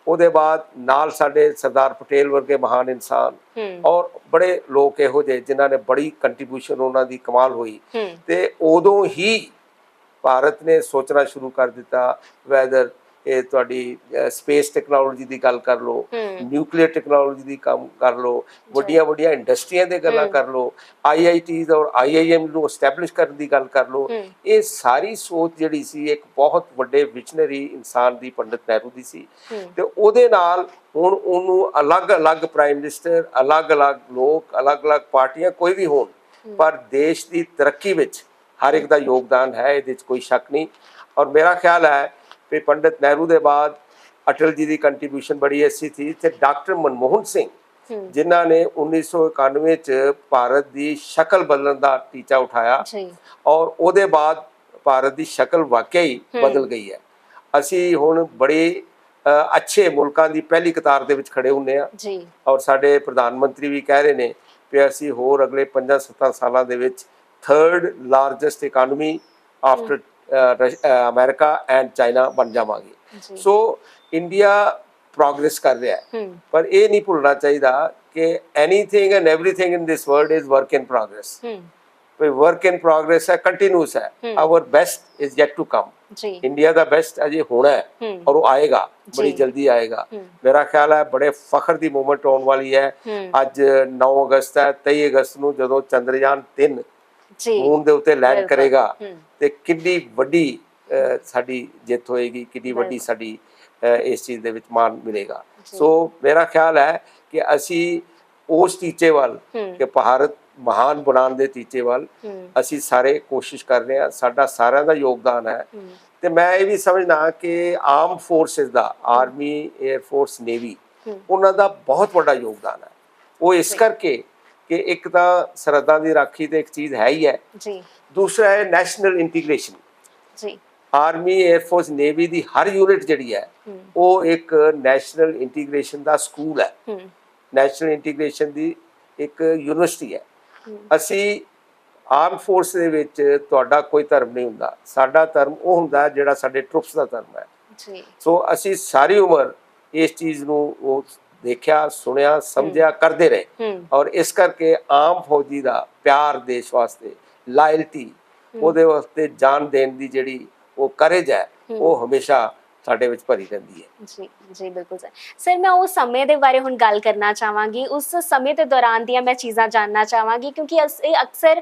ਉਹਦੇ ਬਾਅਦ ਨਾਲ ਸਾਡੇ ਸਰਦਾਰ ਪਟੇਲ ਵਰਗੇ ਮਹਾਨ ਇਨਸਾਨ ਹੂੰ ਔਰ ਬੜੇ ਲੋਕ ਇਹੋ ਜਿਹੇ ਜਿਨ੍ਹਾਂ ਨੇ ਬੜੀ ਕੰਟਰੀਬਿਊਸ਼ਨ ਉਹਨਾਂ ਦੀ ਕਮਾਲ ਹੋਈ। ਹੂੰ ਤੇ ਉਦੋਂ ਹੀ ਭਾਰਤ ਨੇ ਸੋਚਣਾ ਸ਼ੁਰੂ ਕਰ ਦਿੱਤਾ, ਵੈਦਰ ਇਹ ਤੁਹਾਡੀ ਸਪੇਸ ਟੈਕਨੋਲੋਜੀ ਦੀ ਗੱਲ ਕਰ ਲਓ, ਹੂੰ ਨਿਊਕਲੀਅਰ ਟੈਕਨੋਲੋਜੀ ਦੀ ਕੰਮ ਕਰ ਲਓ, ਵੱਡੀਆਂ ਵੱਡੀਆਂ ਇੰਡਸਟਰੀਆਂ ਦੇ ਗੱਲਾਂ ਕਰ ਲਓ, IITs ਔਰ IIM ਨੂੰ ਐਸਟੈਬਲਿਸ਼ ਕਰਨ ਦੀ ਗੱਲ ਕਰ ਲਓ। ਹੂੰ ਇਹ ਸਾਰੀ ਸੋਚ ਜਿਹੜੀ ਸੀ ਇੱਕ ਬਹੁਤ ਵੱਡੇ ਵਿਜ਼ਨਰੀ ਇਨਸਾਨ ਦੀ ਪੰਡਿਤ ਨਹਿਰੂ ਦੀ ਸੀ। ਹੂੰ ਤੇ ਉਹਦੇ ਨਾਲ ਹੁਣ ਉਹਨੂੰ ਅਲੱਗ-ਅਲੱਗ ਪ੍ਰਾਈਮ ਮਿਨਿਸਟਰ, ਅਲੱਗ-ਅਲੱਗ ਲੋਕ, ਅਲੱਗ-ਅਲੱਗ ਪਾਰਟੀਆਂ ਕੋਈ ਵੀ ਹੋਣ, ਪਰ ਦੇਸ਼ ਦੀ ਤਰੱਕੀ ਵਿੱਚ ਹਰ ਇੱਕ ਦਾ ਯੋਗਦਾਨ ਹੈ, ਇਹਦੇ 'ਚ ਕੋਈ ਸ਼ੱਕ ਨਹੀਂ। ਔਰ ਮੇਰਾ ਖਿਆਲ ਹੈ ਕਿ ਪੰਡਿਤ ਨਹਿਰੂ ਦੇ ਬਾਅਦ ਅਟਲ ਜੀ ਦੀ ਕੰਟਰੀਬਿਊਸ਼ਨ ਬੜੀ ਅੱਛੀ ਸੀ ਤੇ ਡਾਕਟਰ ਮਨਮੋਹਨ ਸਿੰਘ ਜਿਨ੍ਹਾਂ ਨੇ 1991 ਚ ਭਾਰਤ ਦੀ ਸ਼ਕਲ ਬਦਲਣ ਦਾ ਟੀਚਾ ਉਠਾਇਆ ਜੀ ਔਰ ਉਹਦੇ ਬਾਅਦ ਭਾਰਤ ਦੀ ਸ਼ਕਲ ਵਾਕਿਆ ਹੀ ਬਦਲ ਗਈ ਹੈ। ਅਸੀਂ ਹੁਣ ਬੜੇ ਅੱਛੇ ਮੁਲਕਾਂ ਦੀ ਪਹਿਲੀ ਕਤਾਰ ਦੇ ਵਿੱਚ ਖੜੇ ਹੁੰਦੇ ਹਾਂ ਜੀ ਔਰ ਸਾਡੇ ਪ੍ਰਧਾਨ ਮੰਤਰੀ ਵੀ ਕਹਿ ਰਹੇ ਨੇ ਕਿ ਅਸੀਂ ਹੋਰ ਅਗਲੇ 5-7 ਸਾਲਾਂ ਦੇ ਵਿੱਚ 3rd largest economy after America and China ਬਣ ਜਾਵਾਂਗੇ। ਸੋ ਇੰਡੀਆ ਪ੍ਰੋਗਰੈਸ ਕਰ ਰਿਹਾ ਹੈ, ਪਰ ਇਹ ਨਹੀਂ ਭੁੱਲਣਾ ਚਾਹੀਦਾ ਕਿ anything and everything in this world is work in progress. ਕੋਈ ਵਰਕ ਇਨ ਪ੍ਰੋਗਰੈਸ ਹੈ, ਕੰਟੀਨਿਊਸ ਹੈ। Our best is yet to come. India ਦਾ ਬੈਸਟ ਅਜੇ ਹੋਣਾ ਹੈ ਔਰ ਉਹ ਆਏਗਾ, ਬੜੀ ਜਲਦੀ ਆਏਗਾ। ਮੇਰਾ ਖਿਆਲ ਹੈ ਬੜੇ ਫਖਰ ਦੀ ਮੂਮੈਂਟ ਆਉਣ ਵਾਲੀ ਹੈ। ਅੱਜ 9 ਅਗਸਤ ਹੈ, 23 ਅਗਸਤ ਨੂੰ ਜਦੋਂ ਚੰਦਰਯਾਨ 3 ਮੂਨ ਦੇ ਉੱਤੇ ਲੈਂਡ ਕਰੇਗਾ ਤੇ ਕਿੰਨੀ ਵੱਡੀ ਸਾਡੀ ਜਿੱਤ ਹੋਏਗੀ, ਕਿੰਨੀ ਵੱਡੀ ਸਾਡੀ ਇਸ ਚੀਜ਼ ਦੇ ਵਿੱਚ ਮਾਣ ਮਿਲੇਗਾ। ਸੋ ਮੇਰਾ ਖਿਆਲ ਹੈ ਕਿ ਅਸੀਂ ਉਸ ਟੀਚੇ ਵੱਲ ਕਿ ਭਾਰਤ ਮਹਾਨ ਬਣਾਉਣ ਦੇ ਟੀਚੇ ਵੱਲ ਅਸੀਂ ਸਾਰੇ ਕੋਸ਼ਿਸ਼ ਕਰ ਰਹੇ ਹਾਂ, ਸਾਡਾ ਸਾਰਿਆਂ ਦਾ ਯੋਗਦਾਨ ਹੈ। ਤੇ ਮੈਂ ਇਹ ਵੀ ਸਮਝਦਾ ਕਿ ਆਰਮ ਫੋਰਸਿਸ ਦਾ, ਆਰਮੀ, ਏਅਰ ਫੋਰਸ, ਨੇਵੀ, ਉਹਨਾਂ ਦਾ ਬਹੁਤ ਵੱਡਾ ਯੋਗਦਾਨ ਹੈ। ਉਹ ਇਸ ਕਰਕੇ ਕਿ ਇੱਕ ਤਾਂ ਸਰਹੱਦਾਂ ਦੀ ਰਾਖੀ ਤੇ ਇੱਕ ਚੀਜ਼ ਹੈ ਹੀ ਹੈ, ਦੂਸਰਾ ਹੈ national integration. Army, air force, navy ਦੀ ਹਰ ਯੂਨਿਟ ਜਿਹੜੀ ਹੈ ਉਹ ਇੱਕ ਨੈਸ਼ਨਲ ਇੰਟੀਗ੍ਰੇਸ਼ਨ ਦਾ ਸਕੂਲ ਹੈ, ਨੈਸ਼ਨਲ ਇੰਟੀਗ੍ਰੇਸ਼ਨ ਦੀ ਇੱਕ ਯੂਨੀਵਰਸਿਟੀ ਹੈ। ਅਸੀਂ ਆਰਮ ਫੋਰਸ ਦੇ ਵਿੱਚ ਤੁਹਾਡਾ ਕੋਈ ਧਰਮ ਨਹੀਂ ਹੁੰਦਾ, ਸਾਡਾ ਧਰਮ ਉਹ ਹੁੰਦਾ ਜਿਹੜਾ ਸਾਡੇ ਟਰੂਪਸ ਦਾ ਧਰਮ ਹੈ। ਸੋ ਅਸੀਂ ਸਾਰੀ ਉਮਰ ਇਸ ਚੀਜ਼ ਨੂੰ ਉਹ ਦੇਖਿਆ, ਸੁਣਿਆ, ਸਮਝਿਆ, ਕਰਦੇ ਰਹੇ ਔਰ ਇਸ ਕਰਕੇ ਆਮ ਫੌਜੀ ਦਾ ਪਿਆਰ ਦੇਸ਼ ਵਾਸਤੇ, ਲਾਇਲਟੀ, ਉਹਦੇ ਵਾਸਤੇ ਜਾਨ ਦੇਣ ਦੀ ਜਿਹੜੀ ਉਹ ਕਰੇਜ ਹੈ, ਉਹ ਹਮੇਸ਼ਾ ਸਾਡੇ ਵਿੱਚ ਭਰੀ ਰਹਿੰਦੀ ਹੈ। ਜੀ ਜੀ ਬਿਲਕੁਲ ਸਰ ਮੈਂ ਉਸ ਸਮੇਂ ਦੇ ਬਾਰੇ ਹੁਣ ਗੱਲ ਕਰਨਾ ਚਾਹਾਂਗੀ, ਉਸ ਸਮੇਂ ਦੇ ਦੌਰਾਨ ਦੀਆਂ ਮੈਂ ਚੀਜ਼ਾਂ ਜਾਣਨਾ ਚਾਹਾਂਗੀ ਕਿਉਂਕਿ ਅਸੀਂ ਅਕਸਰ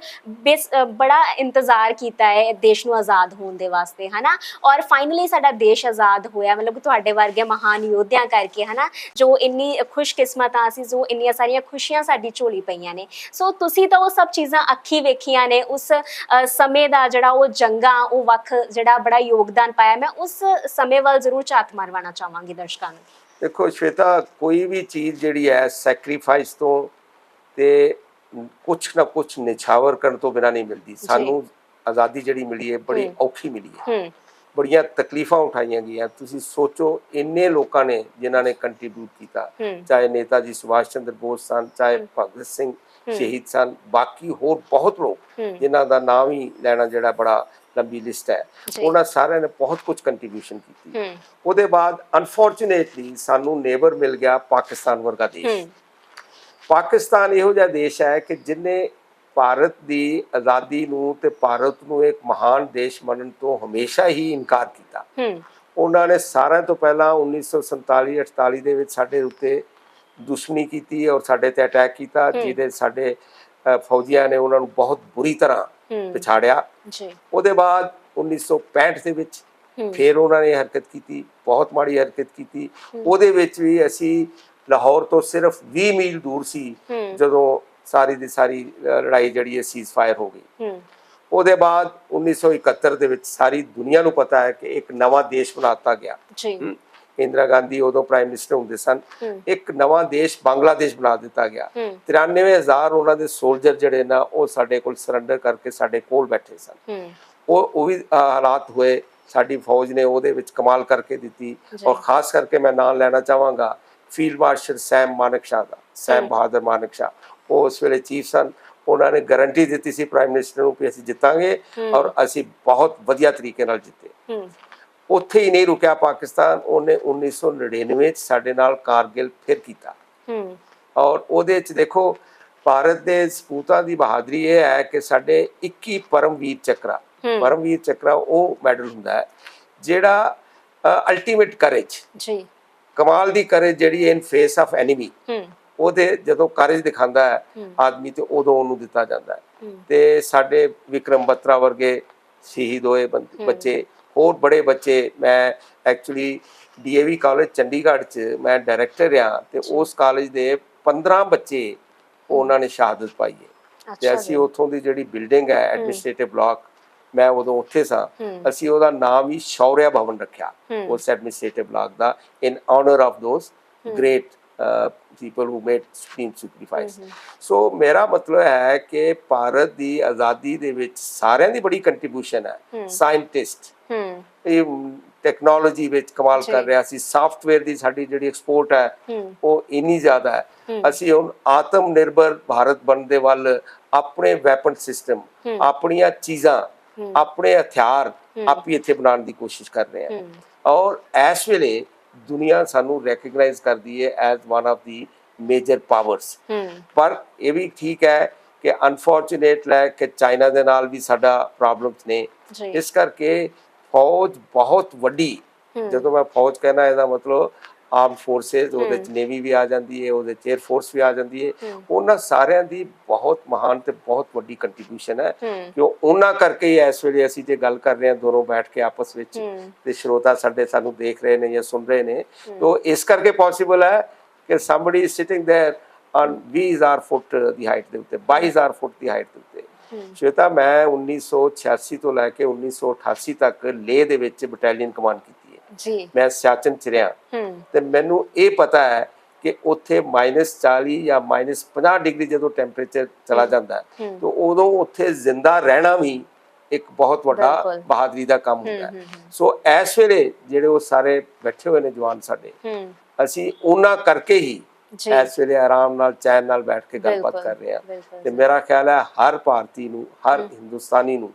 ਬੜਾ ਇੰਤਜ਼ਾਰ ਕੀਤਾ ਹੈ ਦੇਸ਼ ਨੂੰ ਆਜ਼ਾਦ ਹੋਣ ਦੇ ਵਾਸਤੇ, ਹੈ ਨਾ, ਔਰ ਫਾਈਨਲੀ ਸਾਡਾ ਦੇਸ਼ ਆਜ਼ਾਦ ਹੋਇਆ, ਮਤਲਬ ਤੁਹਾਡੇ ਵਰਗੇ ਮਹਾਨ ਯੋਧਿਆਂ ਕਰਕੇ, ਹੈ ਨਾ, ਜੋ ਇੰਨੀ ਖੁਸ਼ਕਿਸਮਤ ਆ ਅਸੀਂ, ਜੋ ਇੰਨੀਆਂ ਸਾਰੀਆਂ ਖੁਸ਼ੀਆਂ ਸਾਡੀ ਝੋਲੀ ਪਈਆਂ ਨੇ। ਸੋ ਤੁਸੀਂ ਤਾਂ ਉਹ ਸਭ ਚੀਜ਼ਾਂ ਅੱਖੀਂ ਵੇਖੀਆਂ ਨੇ, ਉਸ ਸਮੇਂ ਦਾ ਜਿਹੜਾ ਉਹ ਜੰਗਾਂ, ਉਹ ਵੱਖ ਜਿਹੜਾ ਬੜਾ ਯੋਗਦਾਨ ਪਾਇਆ। ਮੈਂ ਉਸ ਸਮੇਂ ਵੱਲ ਜ਼ਰੂਰ ਝਾਤ ਮਾਰਵਾਉਣਾ ਚਾਹਾਂਗੀ ਦਰਸ਼ਕਾਂ ਨੂੰ। ਦੇਖੋ ਸ਼ਵੇਤਾ, ਕੋਈ ਵੀ ਚੀਜ਼ ਜਿਹੜੀ ਹੈ ਸੈਕਰੀਫਾਈਸ ਤੋਂ ਤੇ ਕੁਛ ਨਾ ਕੁਛ ਨਿਛਾਵਰ ਕਰਨ ਤੋਂ ਬਿਨਾਂ ਨਹੀਂ ਮਿਲਦੀ। ਸਾਨੂੰ ਆਜ਼ਾਦੀ ਜਿਹੜੀ ਮਿਲੀ ਹੈ ਬੜੀ ਔਖੀ ਮਿਲੀ ਹੈ, ਬੜੀਆਂ ਤਕਲੀਫਾਂ ਉਠਾਈਆਂ ਗਈਆਂ। ਤੁਸੀਂ ਸੋਚੋ ਇੰਨੇ ਲੋਕਾਂ ਨੇ ਜਿਨ੍ਹਾਂ ਨੇ ਕੰਟਰੀਬਿਊਟ ਕੀਤਾ, ਚਾਹੇ ਨੇਤਾ ਜੀ ਸੁਭਾਸ਼ ਚੰਦਰ ਬੋਸ ਸਨ, ਚਾਹੇ ਭਗਤ ਸਿੰਘ ਸ਼ਹੀਦ ਸਨ, ਬਾਕੀ ਹੋਰ ਬਹੁਤ ਲੋਕ ਜਿਨ੍ਹਾਂ ਦਾ ਨਾਮ ਹੀ ਲੈਣਾ ਜਿਹੜਾ ਬੜਾ ਲੰਬੀ ਲਿਸਟ ਹੈ, ਉਹਨਾਂ ਸਾਰਿਆਂ ਨੇ ਬਹੁਤ ਕੁਝ ਕੰਟਰੀਬਿਊਸ਼ਨ ਕੀਤੀ। ਉਹਦੇ ਬਾਅਦ ਅਨਫੋਰਚੂਨੇਟਲੀ ਸਾਨੂੰ ਨੇਬਰ ਮਿਲ ਗਿਆ ਪਾਕਿਸਤਾਨ ਵਰਗਾ ਦੇਸ਼। ਪਾਕਿਸਤਾਨ ਇਹੋ ਜਿਹਾ ਦੇਸ਼ ਹੈ ਕਿ ਜਿਹਨੇ ਭਾਰਤ ਦੀ ਆਜ਼ਾਦੀ ਨੂੰ ਤੇ ਭਾਰਤ ਨੂੰ ਇੱਕ ਮਹਾਨ ਦੇਸ਼ ਮੰਨਣ ਤੋਂ ਹਮੇਸ਼ਾ ਹੀ ਇਨਕਾਰ ਕੀਤਾ। ਉਹਨਾਂ ਨੇ ਸਾਰਿਆਂ ਤੋਂ ਪਹਿਲਾਂ 1947-48 ਦੇ ਵਿੱਚ ਸਾਡੇ ਉੱਤੇ ਦੁਸ਼ਮਣੀ ਕੀਤੀ ਔਰ ਸਾਡੇ ਤੇ ਅਟੈਕ ਕੀਤਾ, ਜਿਹਦੇ ਸਾਡੇ ਫੌਜੀਆਂ ਨੇ ਉਹਨਾਂ ਨੂੰ ਬਹੁਤ ਬੁਰੀ ਤਰ੍ਹਾਂ ਪਛਾੜਿਆ। ਉਹਦੇ ਬਾਅਦ 1965 ਦੇ ਵਿੱਚ ਫਿਰ ਉਹਨਾਂ ਨੇ ਹਰਕਤ ਕੀਤੀ, ਬਹੁਤ ਮਾੜੀ ਹਰਕਤ ਕੀਤੀ। ਉਹਦੇ ਵਿੱਚ ਵੀ ਅਸੀਂ ਲਾਹੌਰ ਤੋਂ ਸਿਰਫ 20 ਮੀਲ ਦੂਰ ਸੀ ਜਦੋਂ ਸਾਰੀ ਦੀ ਸਾਰੀ ਲੜਾਈ ਜਿਹੜੀ ਹੈ ਸੀਜ਼ ਫਾਇਰ ਹੋ ਗਈ। ਉਹਦੇ ਬਾਅਦ 1971 ਦੇ ਵਿੱਚ ਸਾਰੀ ਦੁਨੀਆ ਨੂੰ ਪਤਾ ਹੈ ਕਿ ਇੱਕ ਨਵਾਂ ਦੇਸ਼ ਬਣਾਤਾ ਗਿਆ। ਇੰਦਰਾ ਗਾਂਧੀ ਉਦੋਂ ਪ੍ਰਾਈਮ ਮਿਨਿਸਟਰ ਹੁੰਦੇ ਸਨ। ਇੱਕ ਨਵਾਂ ਦੇਸ਼ ਬੰਗਲਾਦੇਸ਼ ਬਣਾ ਦਿੱਤਾ ਗਿਆ। 93,000 ਉਹਨਾਂ ਦੇ ਸੋਲਜਰ ਜਿਹੜੇ ਨਾ ਉਹ ਸਾਡੇ ਕੋਲ ਸਰੈਂਡਰ ਕਰਕੇ ਸਾਡੇ ਕੋਲ ਬੈਠੇ ਸਨ। ਉਹ ਵੀ ਹਾਲਾਤ ਹੋਏ, ਸਾਡੀ ਫੌਜ ਨੇ ਉਹਦੇ ਵਿੱਚ ਕਮਾਲ ਕਰਕੇ ਦਿੱਤੀ। ਔਰ ਖਾਸ ਕਰਕੇ ਮੈਂ ਨਾਮ ਲੈਣਾ ਚਾਹਾਂਗਾ ਫੀਲਡ ਮਾਰਸ਼ਲ ਸੈਮ ਮਾਨਕਸ਼ਾ ਦਾ। ਸੈਮ ਬਹਾਦਰ ਮਾਨਕ ਸ਼ਾਹ, ਉਹ ਉਸ ਵੇਲੇ ਚੀਫ ਸਨ। ਉਹਨਾਂ ਨੇ ਗਾਰੰਟੀ ਦਿੱਤੀ ਸੀ ਪ੍ਰਾਈਮ ਮਿਨਿਸਟਰ ਨੂੰ ਕਿ ਅਸੀਂ ਜਿੱਤਾਂਗੇ, ਔਰ ਅਸੀਂ ਬਹੁਤ ਵਧੀਆ ਤਰੀਕੇ ਨਾਲ ਜਿੱਤੇ। ਉੱਥੇ ਹੀ ਨਹੀਂ ਰੁਕਿਆ ਪਾਕਿਸਤਾਨ, ਉਹਨੇ 1999 ਚ ਸਾਡੇ ਨਾਲ ਕਾਰਗਿਲ ਫਿਰ ਕੀਤਾ। ਔਰ ਉਹਦੇ ਚ ਦੇਖੋ ਭਾਰਤ ਦੇ ਸਪੂਤਾਂ ਦੀ ਬਹਾਦਰੀ ਇਹ ਹੈ ਕਿ ਸਾਡੇ 21 ਪਰਮਵੀਰ ਚੱਕਰਾ ਉਹ ਮੈਡਲ ਹੁੰਦਾ ਹੈ ਜਿਹੜਾ ਅਲਟੀਮੇਟ ਕਰੇਜ, ਕਮਾਲ ਦੀ ਕਰੇਜ ਜਿਹੜੀ ਇਨ ਫੇਸ ਆਫ ਐਨੀਮੀ, ਉਹਦੇ ਜਦੋਂ ਕਰੇਜ ਦਿਖਾਉਂਦਾ ਹੈ ਆਦਮੀ ਤੇ ਉਦੋਂ ਉਹਨੂੰ ਦਿੱਤਾ ਜਾਂਦਾ ਹੈ। ਤੇ ਸਾਡੇ ਵਿਕਰਮ ਬਤਰਾ ਵਰਗੇ ਸ਼ਹੀਦ ਹੋਏ ਬੱਚੇ, ਹੋਰ ਬੜੇ ਬੱਚੇ। ਮੈਂ ਐਕਚੁਅਲੀ DAV ਕਾਲਜ ਚੰਡੀਗੜ੍ਹ 'ਚ ਮੈਂ ਡਾਇਰੈਕਟਰ ਰਿਹਾ, ਤੇ ਉਸ ਕਾਲਜ ਦੇ 15 ਬੱਚੇ ਉਹਨਾਂ ਨੇ ਸ਼ਹਾਦਤ ਪਾਈ ਹੈ। ਤੇ ਅਸੀਂ ਉੱਥੋਂ ਦੀ ਜਿਹੜੀ ਬਿਲਡਿੰਗ ਹੈ ਐਡਮਿਨਿਸਟ੍ਰੇਟਿਵ ਬਲਾਕ, ਮੈਂ ਉਦੋਂ ਉੱਥੇ ਸਾਂ, ਅਸੀਂ ਉਹਦਾ ਨਾਮ ਹੀ ਸ਼ੌਰਿਆ ਭਵਨ ਰੱਖਿਆ ਉਸ ਐਡਮਿਨਿਸਟ੍ਰੇਟਿਵ ਬਲਾਕ ਦਾ, in honour of those great people who made supreme sacrifice। So ਮੇਰਾ ਮਤਲਬ ਹੈ ਕਿ ਭਾਰਤ ਦੀ ਆਜ਼ਾਦੀ ਦੇ ਵਿੱਚ ਸਾਰਿਆਂ ਦੀ ਬੜੀ ਕੰਟਰੀਬਿਊਸ਼ਨ ਹੈ। ਸਾਇੰਟਿਸਟ ਇਹ ਟੈਕਨੋਲੋਜੀ ਵਿੱਚ ਕਮਾਲ ਕਰ ਰਿਹਾ ਸੀ, ਸਾਫਟਵੇਅਰ ਦੀ ਸਾਡੀ ਜਿਹੜੀ ਐਕਸਪੋਰਟ ਹੈ ਉਹ ਇੰਨੀ ਜ਼ਿਆਦਾ ਹੈ। ਅਸੀਂ ਹੁਣ ਆਤਮ ਨਿਰਭਰ ਭਾਰਤ ਬਣਨ ਦੇ ਵੱਲ ਆਪਣੇ ਵੈਪਨ ਸਿਸਟਮ, ਆਪਣੀਆਂ ਚੀਜ਼ਾਂ, ਆਪਣੇ ਹਥਿਆਰ ਆਪ ਹੀ ਇੱਥੇ ਬਣਾਉਣ ਦੀ ਕੋਸ਼ਿਸ਼ ਕਰ ਰਹੇ ਹਾਂ। ਔਰ ਇਸ ਵੇਲੇ ਦੁਨੀਆ ਸਾਨੂੰ ਰੈਕਗਨਾਈਜ਼ ਕਰਦੀ ਹੈ as one of the major powers. ਪਰ ਇਹ ਵੀ ਠੀਕ ਹੈ ਕਿ ਅਨਫੋਰਚੂਨੇਟ ਹੈ ਕਿ ਚਾਈਨਾ ਦੇ ਨਾਲ ਵੀ ਸਾਡਾ ਪ੍ਰੋਬਲਮਸ ਨੇ। ਇਸ ਕਰਕੇ ਫੌਜ ਬਹੁਤ ਵੱਡੀ, ਜਦੋਂ ਮੈਂ ਫੌਜ ਕਹਿਣਾ ਇਹਦਾ ਮਤਲਬ ਆਰਮ ਫੋਰਸਿਸ, ਉਹਦੇ ਚ ਨੇਵੀ ਵੀ ਆ ਜਾਂਦੀ ਹੈ, ਉਹਦੇ ਚ ਏਅਰ ਫੋਰਸ ਵੀ ਆ ਜਾਂਦੀ ਹੈ। ਉਹਨਾਂ ਸਾਰਿਆਂ ਦੀ ਬਹੁਤ ਮਹਾਨ ਤੇ ਬਹੁਤ ਵੱਡੀ ਕੰਟਰੀਬਿਊਸ਼ਨ ਹੈ, ਕਿ ਉਹਨਾਂ ਕਰਕੇ ਹੀ ਇਸ ਵੇਲੇ ਅਸੀਂ ਜੇ ਗੱਲ ਕਰ ਰਹੇ ਹਾਂ ਦੋਨੋਂ ਬੈਠ ਕੇ ਆਪਸ ਵਿੱਚ, ਤੇ ਸਰੋਤਾ ਸਾਡੇ ਸਾਨੂੰ ਦੇਖ ਰਹੇ ਨੇ ਜਾਂ ਸੁਣ ਰਹੇ ਨੇ, ਤਾਂ ਇਸ ਕਰਕੇ ਪੋਸੀਬਲ ਹੈ ਕਿ somebody is sitting there on 20,000 foot the height ਦੇ ਉੱਤੇ, 22,000 ਫੁੱਟ ਦੀ ਹਾਈਟ ਦੇ ਉੱਤੇ। ਸ਼ਵੇਤਾ, ਮੈਂ 1986 ਤੋਂ ਲੈ ਕੇ 1988 ਤੱਕ ਲੇਹ ਦੇ ਵਿੱਚ ਬਟਾਲੀਅਨ ਕਮਾਂਡ ਕੀਤੀ ਹੈ। ਮੈਂ ਸਿਆਚਨ ਚ ਰਿਹਾ, ਤੇ ਮੈਨੂੰ ਇਹ ਪਤਾ ਹੈ ਕਿ ਉੱਥੇ -40 ਜਾਂ -50 ਡਿਗਰੀ ਜਦੋਂ ਟੈਂਪਰੇਚਰ ਚਲਾ ਜਾਂਦਾ ਹੈ, ਤਾਂ ਉਦੋਂ ਉੱਥੇ ਜ਼ਿੰਦਾ ਰਹਿਣਾ ਵੀ ਇੱਕ ਬਹੁਤ ਵੱਡਾ ਬਹਾਦਰੀ ਦਾ ਕੰਮ ਹੁੰਦਾ ਹੈ। ਸੋ ਇਸ ਵੇਲੇ ਜਿਹੜੇ ਉਹ ਸਾਰੇ ਬੈਠੇ ਹੋਏ ਨੇ ਜਵਾਨ ਸਾਡੇ, ਅਸੀਂ ਉਹਨਾਂ ਕਰਕੇ ਹੀ ਇਸ ਵੇਲੇ ਆਰਾਮ ਨਾਲ ਚੈਨ ਨਾਲ ਬੈਠ ਕੇ ਗੱਲਬਾਤ ਕਰ ਰਹੇ ਹਾਂ। ਤੇ ਮੇਰਾ ਖਿਆਲ ਹੈ ਹਰ ਭਾਰਤੀ ਨੂੰ, ਹਰ ਹਿੰਦੁਸਤਾਨੀ ਨੂੰ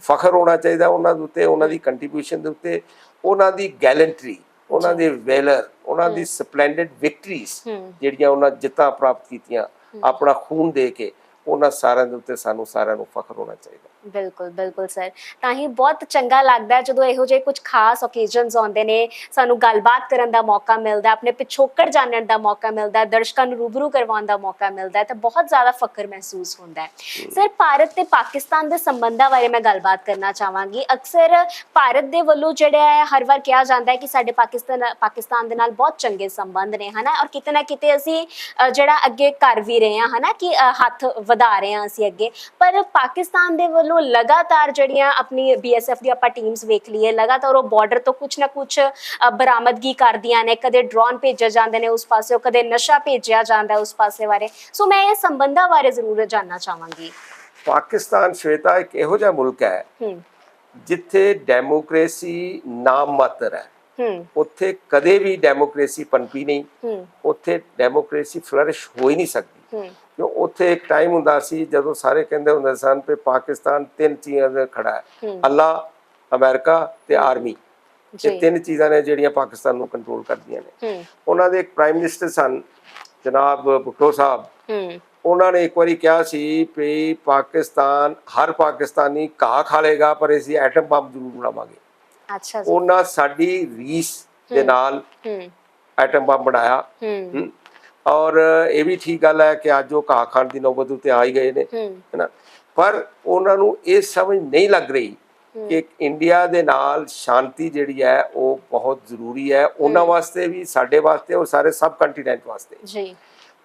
ਫਖਰ ਹੋਣਾ ਚਾਹੀਦਾ ਉਹਨਾਂ ਦੇ ਉੱਤੇ, ਉਹਨਾਂ ਦੀ ਕੰਟਰੀਬਿਊਸ਼ਨ ਦੇ ਉੱਤੇ, ਉਹਨਾਂ ਦੀ ਗੈਲੈਂਟਰੀ, ਉਹਨਾਂ ਦੇ ਵੈਲਰ, ਉਹਨਾਂ ਦੀ ਸਪਲੈਂਡਡ ਵਿਕਟਰੀਜ਼ ਜਿਹੜੀਆਂ ਉਹਨਾਂ ਜਿੱਤਾਂ ਪ੍ਰਾਪਤ ਕੀਤੀਆਂ ਆਪਣਾ ਖੂਨ ਦੇ ਕੇ, ਉਹਨਾਂ ਸਾਰਿਆਂ ਦੇ ਉੱਤੇ ਸਾਨੂੰ ਸਾਰਿਆਂ ਨੂੰ ਫਖਰ ਹੋਣਾ ਚਾਹੀਦਾ। ਬਿਲਕੁਲ ਬਿਲਕੁਲ ਸਰ, ਤਾਂ ਹੀ ਬਹੁਤ ਚੰਗਾ ਲੱਗਦਾ ਜਦੋਂ ਇਹੋ ਜਿਹੇ ਕੁਝ ਖਾਸ ਓਕੇਜ਼ਨਸ ਆਉਂਦੇ ਨੇ, ਸਾਨੂੰ ਗੱਲਬਾਤ ਕਰਨ ਦਾ ਮੌਕਾ ਮਿਲਦਾ, ਆਪਣੇ ਪਿਛੋਕੜ ਜਾਣਨ ਦਾ ਮੌਕਾ ਮਿਲਦਾ, ਦਰਸ਼ਕਾਂ ਨੂੰ ਰੂਬਰੂ ਕਰਵਾਉਣ ਦਾ ਮੌਕਾ ਮਿਲਦਾ, ਤਾਂ ਬਹੁਤ ਜ਼ਿਆਦਾ ਫਖਰ ਮਹਿਸੂਸ ਹੁੰਦਾ ਹੈ। ਸਰ, ਭਾਰਤ ਤੇ ਪਾਕਿਸਤਾਨ ਦੇ ਸੰਬੰਧਾਂ ਬਾਰੇ ਮੈਂ ਗੱਲਬਾਤ ਕਰਨਾ ਚਾਹਾਂਗੀ। ਅਕਸਰ ਭਾਰਤ ਦੇ ਵੱਲੋਂ ਜਿਹੜਾ ਹੈ ਹਰ ਵਾਰ ਕਿਹਾ ਜਾਂਦਾ ਹੈ ਕਿ ਸਾਡੇ ਪਾਕਿਸਤਾਨ ਦੇ ਨਾਲ ਬਹੁਤ ਚੰਗੇ ਸੰਬੰਧ ਨੇ, ਹਨਾ, ਔਰ ਕਿਤੇ ਨਾ ਕਿਤੇ ਅਸੀਂ ਜਿਹੜਾ ਅੱਗੇ ਕਰ ਵੀ ਰਹੇ ਹਾਂ, ਹਨਾ, ਕਿ ਹੱਥ ਵਧਾ ਰਹੇ ਹਾਂ ਅਸੀਂ ਅੱਗੇ। ਪਰ ਪਾਕਿਸਤਾਨ ਦੇ ਵੱਲੋਂ ਲਗਾਤਾਰ ਜਿਹੜੀਆਂ ਆਪਣੀ BSF ਦੀ ਆਪਾਂ ਟੀਮਸ ਵੇਖ ਲਈਏ, ਲਗਾਤਾਰ ਉਹ ਬਾਰਡਰ ਤੋਂ ਕੁਛ ਨਾ ਕੁਛ ਬਰਾਮਦਗੀ ਕਰਦੀਆਂ ਨੇ, ਕਦੇ ਡਰੋਨ ਭੇਜੇ ਜਾਂਦੇ ਨੇ ਉਸ ਪਾਸੇ, ਕਦੇ ਨਸ਼ਾ ਭੇਜਿਆ ਜਾਂਦਾ ਉਸ ਪਾਸੇ ਬਾਰੇ। ਸੋ ਮੈਂ ਇਹ ਸੰਬੰਧਾਂ ਬਾਰੇ ਜ਼ਰੂਰ ਜਾਨਣਾ ਚਾਹਾਂਗੀ। ਪਾਕਿਸਤਾਨ ਸ਼ਵੇਤਾ ਇੱਕ ਇਹੋ ਜਿਹਾ ਮੁਲਕ ਹੈ ਜਿੱਥੇ ਡੈਮੋਕ੍ਰੇਸੀ ਨਾਮ ਮਾਤਰ ਹੈ, ਉੱਥੇ ਕਦੇ ਵੀ ਡੈਮੋਕ੍ਰੇਸੀ ਪਨਪੀ ਨਹੀਂ, ਉੱਥੇ ਡੈਮੋਕ੍ਰੇਸੀ ਫਲਰਿਸ਼ ਹੋ ਹੀ ਨਹੀਂ ਸਕਦੀ। ਕਿਉਂ ਉੱਥੇ ਇੱਕ ਟਾਈਮ ਹੁੰਦਾ ਸੀ ਜਦੋਂ ਸਾਰੇ ਕਹਿੰਦੇ ਹੁੰਦੇ ਸਨ ਕਿ ਪਾਕਿਸਤਾਨ 3 ਚੀਜ਼ਾਂ ਤੇ ਖੜਾ ਹੈ, ਅੱਲਾ, ਅਮਰੀਕਾ ਤੇ ਆਰਮੀ। ਇਹ 3 ਚੀਜ਼ਾਂ ਨੇ ਜਿਹੜੀਆਂ ਪਾਕਿਸਤਾਨ ਨੂੰ ਕੰਟਰੋਲ ਕਰਦੀਆਂ ਨੇ। ਉਹਨਾਂ ਦੇ ਇੱਕ ਪ੍ਰਾਈਮ ਮਿਨਿਸਟਰ ਸਨ ਜਨਾਬ ਭੁੱਟੋ ਸਾਹਿਬ, ਉਹਨਾਂ ਨੇ ਇੱਕ ਵਾਰੀ ਕਿਹਾ ਸੀ ਵੀ ਪਾਕਿਸਤਾਨ, ਹਰ ਪਾਕਿਸਤਾਨੀ ਘਾਹ ਖਾ ਲੇਗਾ ਪਰ ਅਸੀਂ ਐਟਮ ਬੰਬ ਜ਼ਰੂਰ ਬਣਾਵਾਂਗੇ। ਉਹਨਾਂ ਸਾਡੀ ਰੀਸ ਦੇ ਨਾਲ ਐਟਮ ਬੰਬ ਬਣਾਇਆ। ਔਰ ਇਹ ਵੀ ਠੀਕ ਗੱਲ ਹੈ ਕਿ ਅੱਜ ਉਹ ਘਾਹ ਖਾਣ ਦੀ ਨੌਬਤ ਉੱਤੇ ਆ ਹੀ ਗਏ ਨੇ, ਹੈਨਾ। ਪਰ ਉਹਨਾਂ ਨੂੰ ਇਹ ਸਮਝ ਨਹੀਂ ਲੱਗ ਰਹੀ ਕਿ ਇੰਡੀਆ ਦੇ ਨਾਲ ਸ਼ਾਂਤੀ ਜਿਹੜੀ ਹੈ ਉਹ ਬਹੁਤ ਜ਼ਰੂਰੀ ਹੈ, ਉਹਨਾਂ ਵਾਸਤੇ ਵੀ, ਸਾਡੇ ਵਾਸਤੇ, ਔਰ ਸਾਰੇ ਸਬ ਕੰਟੀਨੈਂਟ ਵਾਸਤੇ।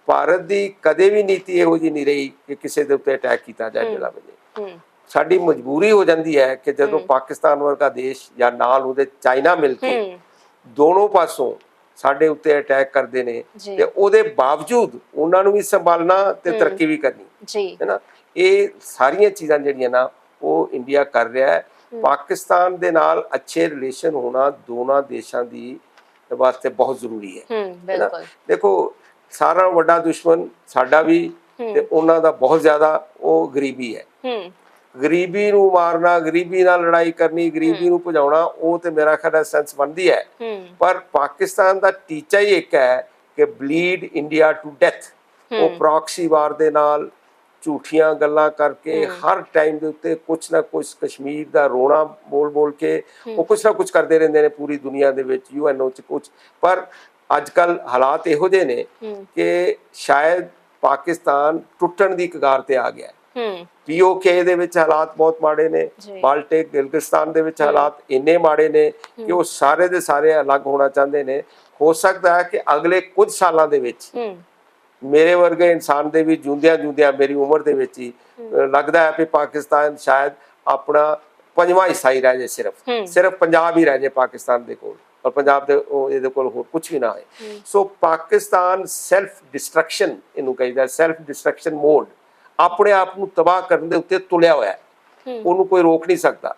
ਭਾਰਤ ਦੀ ਕਦੇ ਵੀ ਨੀਤੀ ਇਹੋ ਜਿਹੀ ਨਹੀਂ ਰਹੀ ਕਿ ਕਿਸੇ ਦੇ ਉੱਤੇ ਅਟੈਕ ਕੀਤਾ ਜਾਏ ਬਿਨਾਂ ਵਜ੍ਹਾ। ਸਾਡੀ ਮਜਬੂਰੀ ਹੋ ਜਾਂਦੀ ਹੈ ਕਿ ਜਦੋਂ ਪਾਕਿਸਤਾਨ ਵਰਗਾ ਦੇਸ਼ ਜਾਂ ਨਾਲ ਉਹਦੇ ਚਾਈਨਾ ਮਿਲ ਕੇ ਦੋਨੋਂ ਪਾਸੋਂ ਸਾਡੇ ਉੱਤੇ ਅਟੈਕ ਕਰਦੇ ਨੇ, ਤੇ ਉਹਦੇ ਬਾਵਜੂਦ ਉਹਨਾਂ ਨੂੰ ਵੀ ਸੰਭਾਲਣਾ ਤੇ ਤਰੱਕੀ ਵੀ ਕਰਨੀ, ਹੈ ਨਾ। ਇਹ ਸਾਰੀਆਂ ਚੀਜ਼ਾਂ ਜਿਹੜੀਆਂ ਨਾ ਉਹ ਇੰਡੀਆ ਕਰ ਰਿਹਾ ਹੈ। ਪਾਕਿਸਤਾਨ ਦੇ ਨਾਲ ਅੱਛੇ ਰਿਲੇਸ਼ਨ ਹੋਣਾ ਦੋਨਾਂ ਦੇਸ਼ਾਂ ਦੀ ਵਾਸਤੇ ਬਹੁਤ ਜ਼ਰੂਰੀ ਹੈ। ਦੇਖੋ ਸਾਰਾ ਵੱਡਾ ਦੁਸ਼ਮਣ ਸਾਡਾ ਵੀ ਤੇ ਉਹਨਾਂ ਦਾ ਬਹੁਤ ਜ਼ਿਆਦਾ ਉਹ ਗਰੀਬੀ ਹੈ। ਗਰੀਬੀ ਨੂੰ ਮਾਰਨਾ, ਗਰੀਬੀ ਨਾਲ ਲੜਾਈ ਕਰਨੀ, ਗਰੀਬੀ ਨੂੰ ਭਜਾਉਣਾ, ਉਹ ਤੇ ਮੇਰਾ ਖਿਆਲ ਸੈਂਸ ਬਣਦੀ ਹੈ। ਪਰ ਪਾਕਿਸਤਾਨ ਦਾ ਟੀਚਾ ਹੀ ਇੱਕ ਹੈ ਕਿ ਬਲੀਡ ਇੰਡੀਆ ਟੂ ਡੈਥ। ਉਹ ਪ੍ਰੌਕਸੀ ਵਾਰ ਦੇ ਨਾਲ ਝੂਠੀਆਂ ਗੱਲਾਂ ਕਰਕੇ ਹਰ ਟਾਈਮ ਦੇ ਉੱਤੇ ਕੁਛ ਨਾ ਕੁਛ ਕਸ਼ਮੀਰ ਦਾ ਰੋਣਾ ਬੋਲ ਬੋਲ ਕੇ ਉਹ ਕੁਛ ਨਾ ਕੁਛ ਕਰਦੇ ਰਹਿੰਦੇ ਨੇ ਪੂਰੀ ਦੁਨੀਆ ਦੇ ਵਿੱਚ, UNO 'ਚ ਕੁਛ। ਪਰ ਅੱਜ ਕੱਲ ਹਾਲਾਤ ਇਹੋ ਜਿਹੇ ਨੇ ਕਿ ਸ਼ਾਇਦ ਪਾਕਿਸਤਾਨ ਟੁੱਟਣ ਦੀ ਕਗਾਰ ਤੇ ਆ ਗਿਆ। POK ਦੇ ਵਿੱਚ ਹਾਲਾਤ ਬਹੁਤ ਮਾੜੇ ਨੇ, ਬਾਲਟਿਕ ਗਿਲਗਿਸਤਾਨ ਦੇ ਵਿੱਚ ਹਾਲਾਤ ਇੰਨੇ ਮਾੜੇ ਨੇ ਕਿ ਉਹ ਸਾਰੇ ਦੇ ਸਾਰੇ ਅਲੱਗ ਹੋਣਾ ਚਾਹੁੰਦੇ ਨੇ। ਹੋ ਸਕਦਾ ਹੈ ਕਿ ਅਗਲੇ ਕੁਝ ਸਾਲਾਂ ਦੇ ਵਿੱਚ ਮੇਰੇ ਵਰਗੇ ਇਨਸਾਨ ਦੇ ਵੀ ਜੂੰਦਿਆਂ ਜੂੰਦਿਆਂ ਮੇਰੀ ਉਮਰ ਦੇ ਵਿੱਚ ਹੀ ਲੱਗਦਾ ਹੈ ਕਿ ਪਾਕਿਸਤਾਨ ਸ਼ਾਇਦ ਆਪਣਾ 5ਵਾਂ ਹਿੱਸਾ ਹੀ ਰਹਿ ਜਾਏ, ਸਿਰਫ ਪੰਜਾਬ ਹੀ ਰਹਿ ਜਾਏ ਪਾਕਿਸਤਾਨ ਦੇ ਕੋਲ, ਔਰ ਪੰਜਾਬ ਦੇ ਇਹਦੇ ਕੋਲ ਹੋਰ ਕੁਝ ਵੀ ਨਾ ਹੋਏ। ਸੋ ਪਾਕਿਸਤਾਨ ਸੈਲਫ ਡਿਸਟਰਕਸ਼ਨ, ਇਹਨੂੰ ਕਹਿੰਦਾ ਸੈਲਫ ਡਿਸਟਰਕਸ਼ਨ ਮੋਡ, ਆਪਣੇ ਆਪ ਨੂੰ ਤਬਾਹ ਕਰਨ ਦੇ ਉੱਤੇ ਤੁਲਿਆ ਹੋਇਆ ਹੈ। ਉਹਨੂੰ ਕੋਈ ਰੋਕ ਨਹੀਂ ਸਕਦਾ।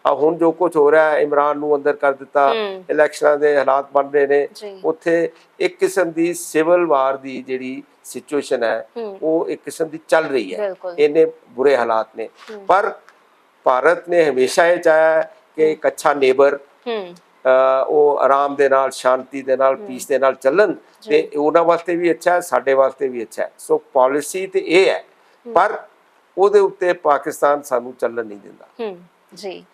ਆ ਹੁਣ ਜੋ ਕੁਝ ਹੋ ਰਿਹਾ ਹੈ, ਇਮਰਾਨ ਨੂੰ ਅੰਦਰ ਕਰ ਦਿੱਤਾ, ਇਲੈਕਸ਼ਨਾਂ ਦੇ ਹਾਲਾਤ ਬਣ ਰਹੇ ਨੇ, ਉੱਥੇ ਇੱਕ ਕਿਸਮ ਦੀ ਸਿਵਲ ਵਾਰ ਦੀ ਜਿਹੜੀ ਸਿਚੁਏਸ਼ਨ ਹੈ ਉਹ ਇੱਕ ਕਿਸਮ ਦੀ ਚੱਲ ਰਹੀ ਹੈ। ਇੰਨੇ ਬੁਰੇ ਹਾਲਾਤ ਨੇ। ਪਰ ਭਾਰਤ ਨੇ ਹਮੇਸ਼ਾ ਇਹ ਚਾਹਿਆ ਕਿ ਇੱਕ ਅੱਛਾ ਨੇਬਰ, ਉਹ ਆਰਾਮ ਦੇ ਨਾਲ, ਸ਼ਾਂਤੀ ਦੇ ਨਾਲ, ਪੀਸ ਦੇ ਨਾਲ ਚੱਲਣ, ਤੇ ਉਹਨਾਂ ਵਾਸਤੇ ਵੀ ਅੱਛਾ ਹੈ, ਸਾਡੇ ਵਾਸਤੇ ਵੀ ਅੱਛਾ ਹੈ। ਸੋ ਪਾਲਿਸੀ ਤੇ ਇਹ ਹੈ, ਪਰ ਉਹਦੇ ਉੱਤੇ ਪਾਕਿਸਤਾਨ ਸਾਨੂੰ ਚੱਲਣ ਨਹੀਂ ਦਿੰਦਾ। ਜੀ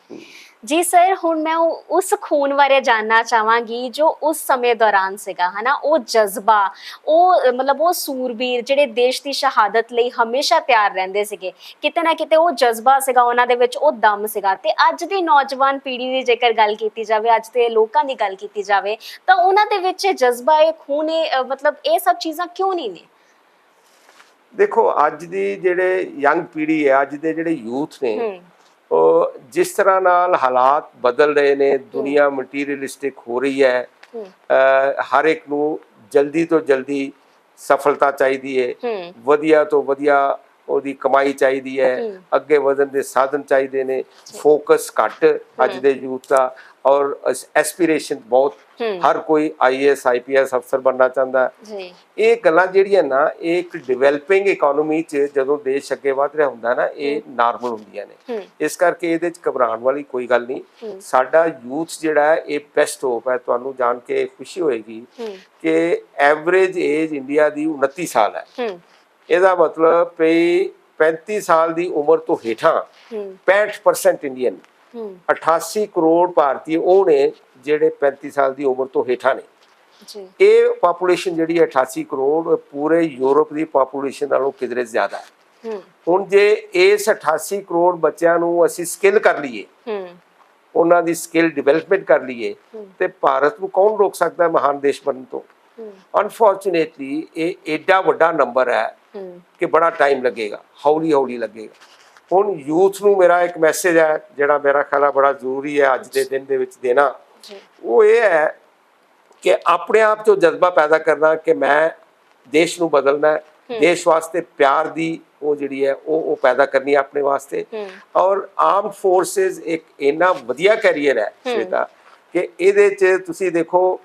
ਜੀ ਸਰ, ਹੁਣ ਮੈਂ ਉਸ ਖੂਨ ਬਾਰੇ ਜਾਨਣਾ ਚਾਹਾਂਗੀ ਜੋ ਉਸ ਸਮੇਂ ਦੌਰਾਨ ਸੀਗਾ, ਹਨਾ, ਉਹ ਜਜ਼ਬਾ, ਉਹ ਮਤਲਬ ਉਹ ਸੂਰਬੀਰ ਜਿਹੜੇ ਦੇਸ਼ ਦੀ ਸ਼ਹਾਦਤ ਲਈ ਹਮੇਸ਼ਾ ਤਿਆਰ ਰਹਿੰਦੇ ਸੀਗੇ, ਕਿਤੇ ਨਾ ਕਿਤੇ ਉਹ ਜਜ਼ਬਾ ਸੀਗਾ ਉਹਨਾਂ ਦੇ ਵਿੱਚ, ਉਹ ਦਮ ਸੀਗਾ। ਤੇ ਅੱਜ ਦੀ ਨੌਜਵਾਨ ਪੀੜ੍ਹੀ ਦੀ ਜੇਕਰ ਗੱਲ ਕੀਤੀ ਜਾਵੇ, ਅੱਜ ਦੇ ਲੋਕਾਂ ਦੀ ਗੱਲ ਕੀਤੀ ਜਾਵੇ, ਤਾਂ ਉਹਨਾਂ ਦੇ ਵਿੱਚ ਜਜ਼ਬਾ, ਇਹ ਖੂਨ, ਮਤਲਬ ਇਹ ਸਭ ਚੀਜ਼ਾਂ ਕਿਉਂ ਨਹੀਂ ਨੇ? ਦੇਖੋ, ਅੱਜ ਦੀ ਜਿਹੜੇ ਯੰਗ ਪੀੜ੍ਹੀ ਹੈ, ਅੱਜ ਦੇ ਜਿਹੜੇ ਯੂਥ ਨੇ, ਉਹ ਜਿਸ ਤਰ੍ਹਾਂ ਨਾਲ ਹਾਲਾਤ ਬਦਲ ਰਹੇ ਨੇ, ਦੁਨੀਆ ਮਟੀਰੀਅਲਿਸਟਿਕ ਹੋ ਰਹੀ ਹੈ, ਹਰ ਇੱਕ ਨੂੰ ਜਲਦੀ ਤੋਂ ਜਲਦੀ ਸਫਲਤਾ ਚਾਹੀਦੀ ਹੈ, ਵਧੀਆ ਤੋਂ ਵਧੀਆ ਉਹਦੀ ਕਮਾਈ ਚਾਹੀਦੀ ਹੈ, ਅੱਗੇ ਵਧਣ ਦੇ ਸਾਧਨ ਚਾਹੀਦੇ ਨੇ, ਫੋਕਸ ਘੱਟ ਅੱਜ ਦੇ ਯੂਥ ਦਾ, ਔਰ ਐਸਪੀਰੇਸ਼ਨ ਬਹੁਤ, ਹਰ ਕੋਈ IAS IPS ਅਫਸਰ ਬਣਨਾ ਚਾਹੁੰਦਾ। ਇਹ ਗੱਲਾਂ ਜਿਹੜੀਆਂ ਨਾ, ਇਹ ਇੱਕ ਡਿਵੈਲਪਿੰਗ ਇਕੋਨਮੀ 'ਚ ਜਦੋਂ ਦੇਸ਼ ਅੱਗੇ ਵਧ ਰਿਹਾ ਹੁੰਦਾ ਨਾ, ਇਹ ਨਾਰਮਲ ਹੁੰਦੀਆਂ ਨੇ। ਇਸ ਕਰਕੇ ਇਹਦੇ 'ਚ ਘਬਰਾਉਣ ਵਾਲੀ ਕੋਈ ਗੱਲ ਨਹੀਂ। ਸਾਡਾ ਯੂਥ ਜਿਹੜਾ ਹੈ, ਇਹ ਬੈਸਟ ਹੋਪ ਹੈ। ਤੁਹਾਨੂੰ ਜਾਣ ਕੇ ਖੁਸ਼ੀ ਹੋਏਗੀ ਕਿ ਐਵਰੇਜ ਏਜ ਇੰਡੀਆ ਦੀ 29 ਸਾਲ ਹੈ। ਇਹਦਾ ਮਤਲਬ ਵੀ 35 ਸਾਲ ਦੀ ਉਮਰ ਤੋਂ ਹੇਠਾਂ 65% ਇੰਡੀਅਨ, 88 ਕਰੋੜ ਭਾਰਤੀ ਉਹ ਨੇ ਜਿਹੜੇ 35 ਸਾਲ ਦੀ ਉਮਰ ਤੋਂ ਹੇਠਾਂ ਨੇ। ਇਹ ਪਾਪੂਲੇਸ਼ਨ ਜਿਹੜੀ 88 ਕਰੋੜ ਪੂਰੇ ਯੂਰਪ ਦੀ ਪਾਪੂਲੇਸ਼ਨ ਨਾਲੋਂ ਕਿਧਰੇ ਜ਼ਿਆਦਾ ਹੈ। ਹੁਣ ਜੇ ਇਸ 88 ਕਰੋੜ ਬੱਚਿਆਂ ਨੂੰ ਅਸੀਂ ਸਕਿੱਲ ਕਰ ਲਈਏ, ਉਹਨਾਂ ਦੀ ਸਕਿੱਲ ਡਿਵੈਲਪਮੈਂਟ ਕਰ ਲਈਏ, ਤੇ ਭਾਰਤ ਨੂੰ ਕੌਣ ਰੋਕ ਸਕਦਾ ਮਹਾਨ ਦੇਸ਼ ਬਣਨ ਤੋਂ? ਅਨਫੋਰਚੂਨੇਟਲੀ ਇਹ ਏਡਾ ਵੱਡਾ ਨੰਬਰ ਹੈ ਕਿ ਬੜਾ ਟਾਈਮ ਲੱਗੇਗਾ, ਹੌਲੀ ਹੌਲੀ ਲੱਗੇਗਾ। ਹੁਣ ਯੂਥ ਨੂੰ ਮੇਰਾ ਇੱਕ ਮੈਸੇਜ ਹੈ ਜਿਹੜਾ ਮੇਰਾ ਖਿਆਲ ਹੈ ਬੜਾ ਜ਼ਰੂਰੀ ਹੈ ਅੱਜ ਦੇ ਦਿਨ ਦੇ ਵਿੱਚ ਦੇਣਾ, ਉਹ ਇਹ ਹੈ ਕਿ ਆਪਣੇ ਆਪ 'ਚੋਂ ਜਜ਼ਬਾ ਪੈਦਾ ਕਰਨਾ ਕਿ ਮੈਂ ਦੇਸ਼ ਨੂੰ ਬਦਲਣਾ ਹੈ, ਦੇਸ਼ ਵਾਸਤੇ ਪਿਆਰ ਦੀ ਉਹ ਜਿਹੜੀ ਹੈ ਉਹ ਪੈਦਾ ਕਰਨੀ ਹੈ ਆਪਣੇ ਵਾਸਤੇ। ਔਰ ਆਰਮਡ ਫੋਰਸਿਸ ਇੱਕ ਇੰਨਾ ਵਧੀਆ ਕੈਰੀਅਰ ਹੈ ਸ਼ਵੇਤਾ ਕਿ ਇਹਦੇ 'ਚ ਤੁਸੀਂ ਦੇਖੋ,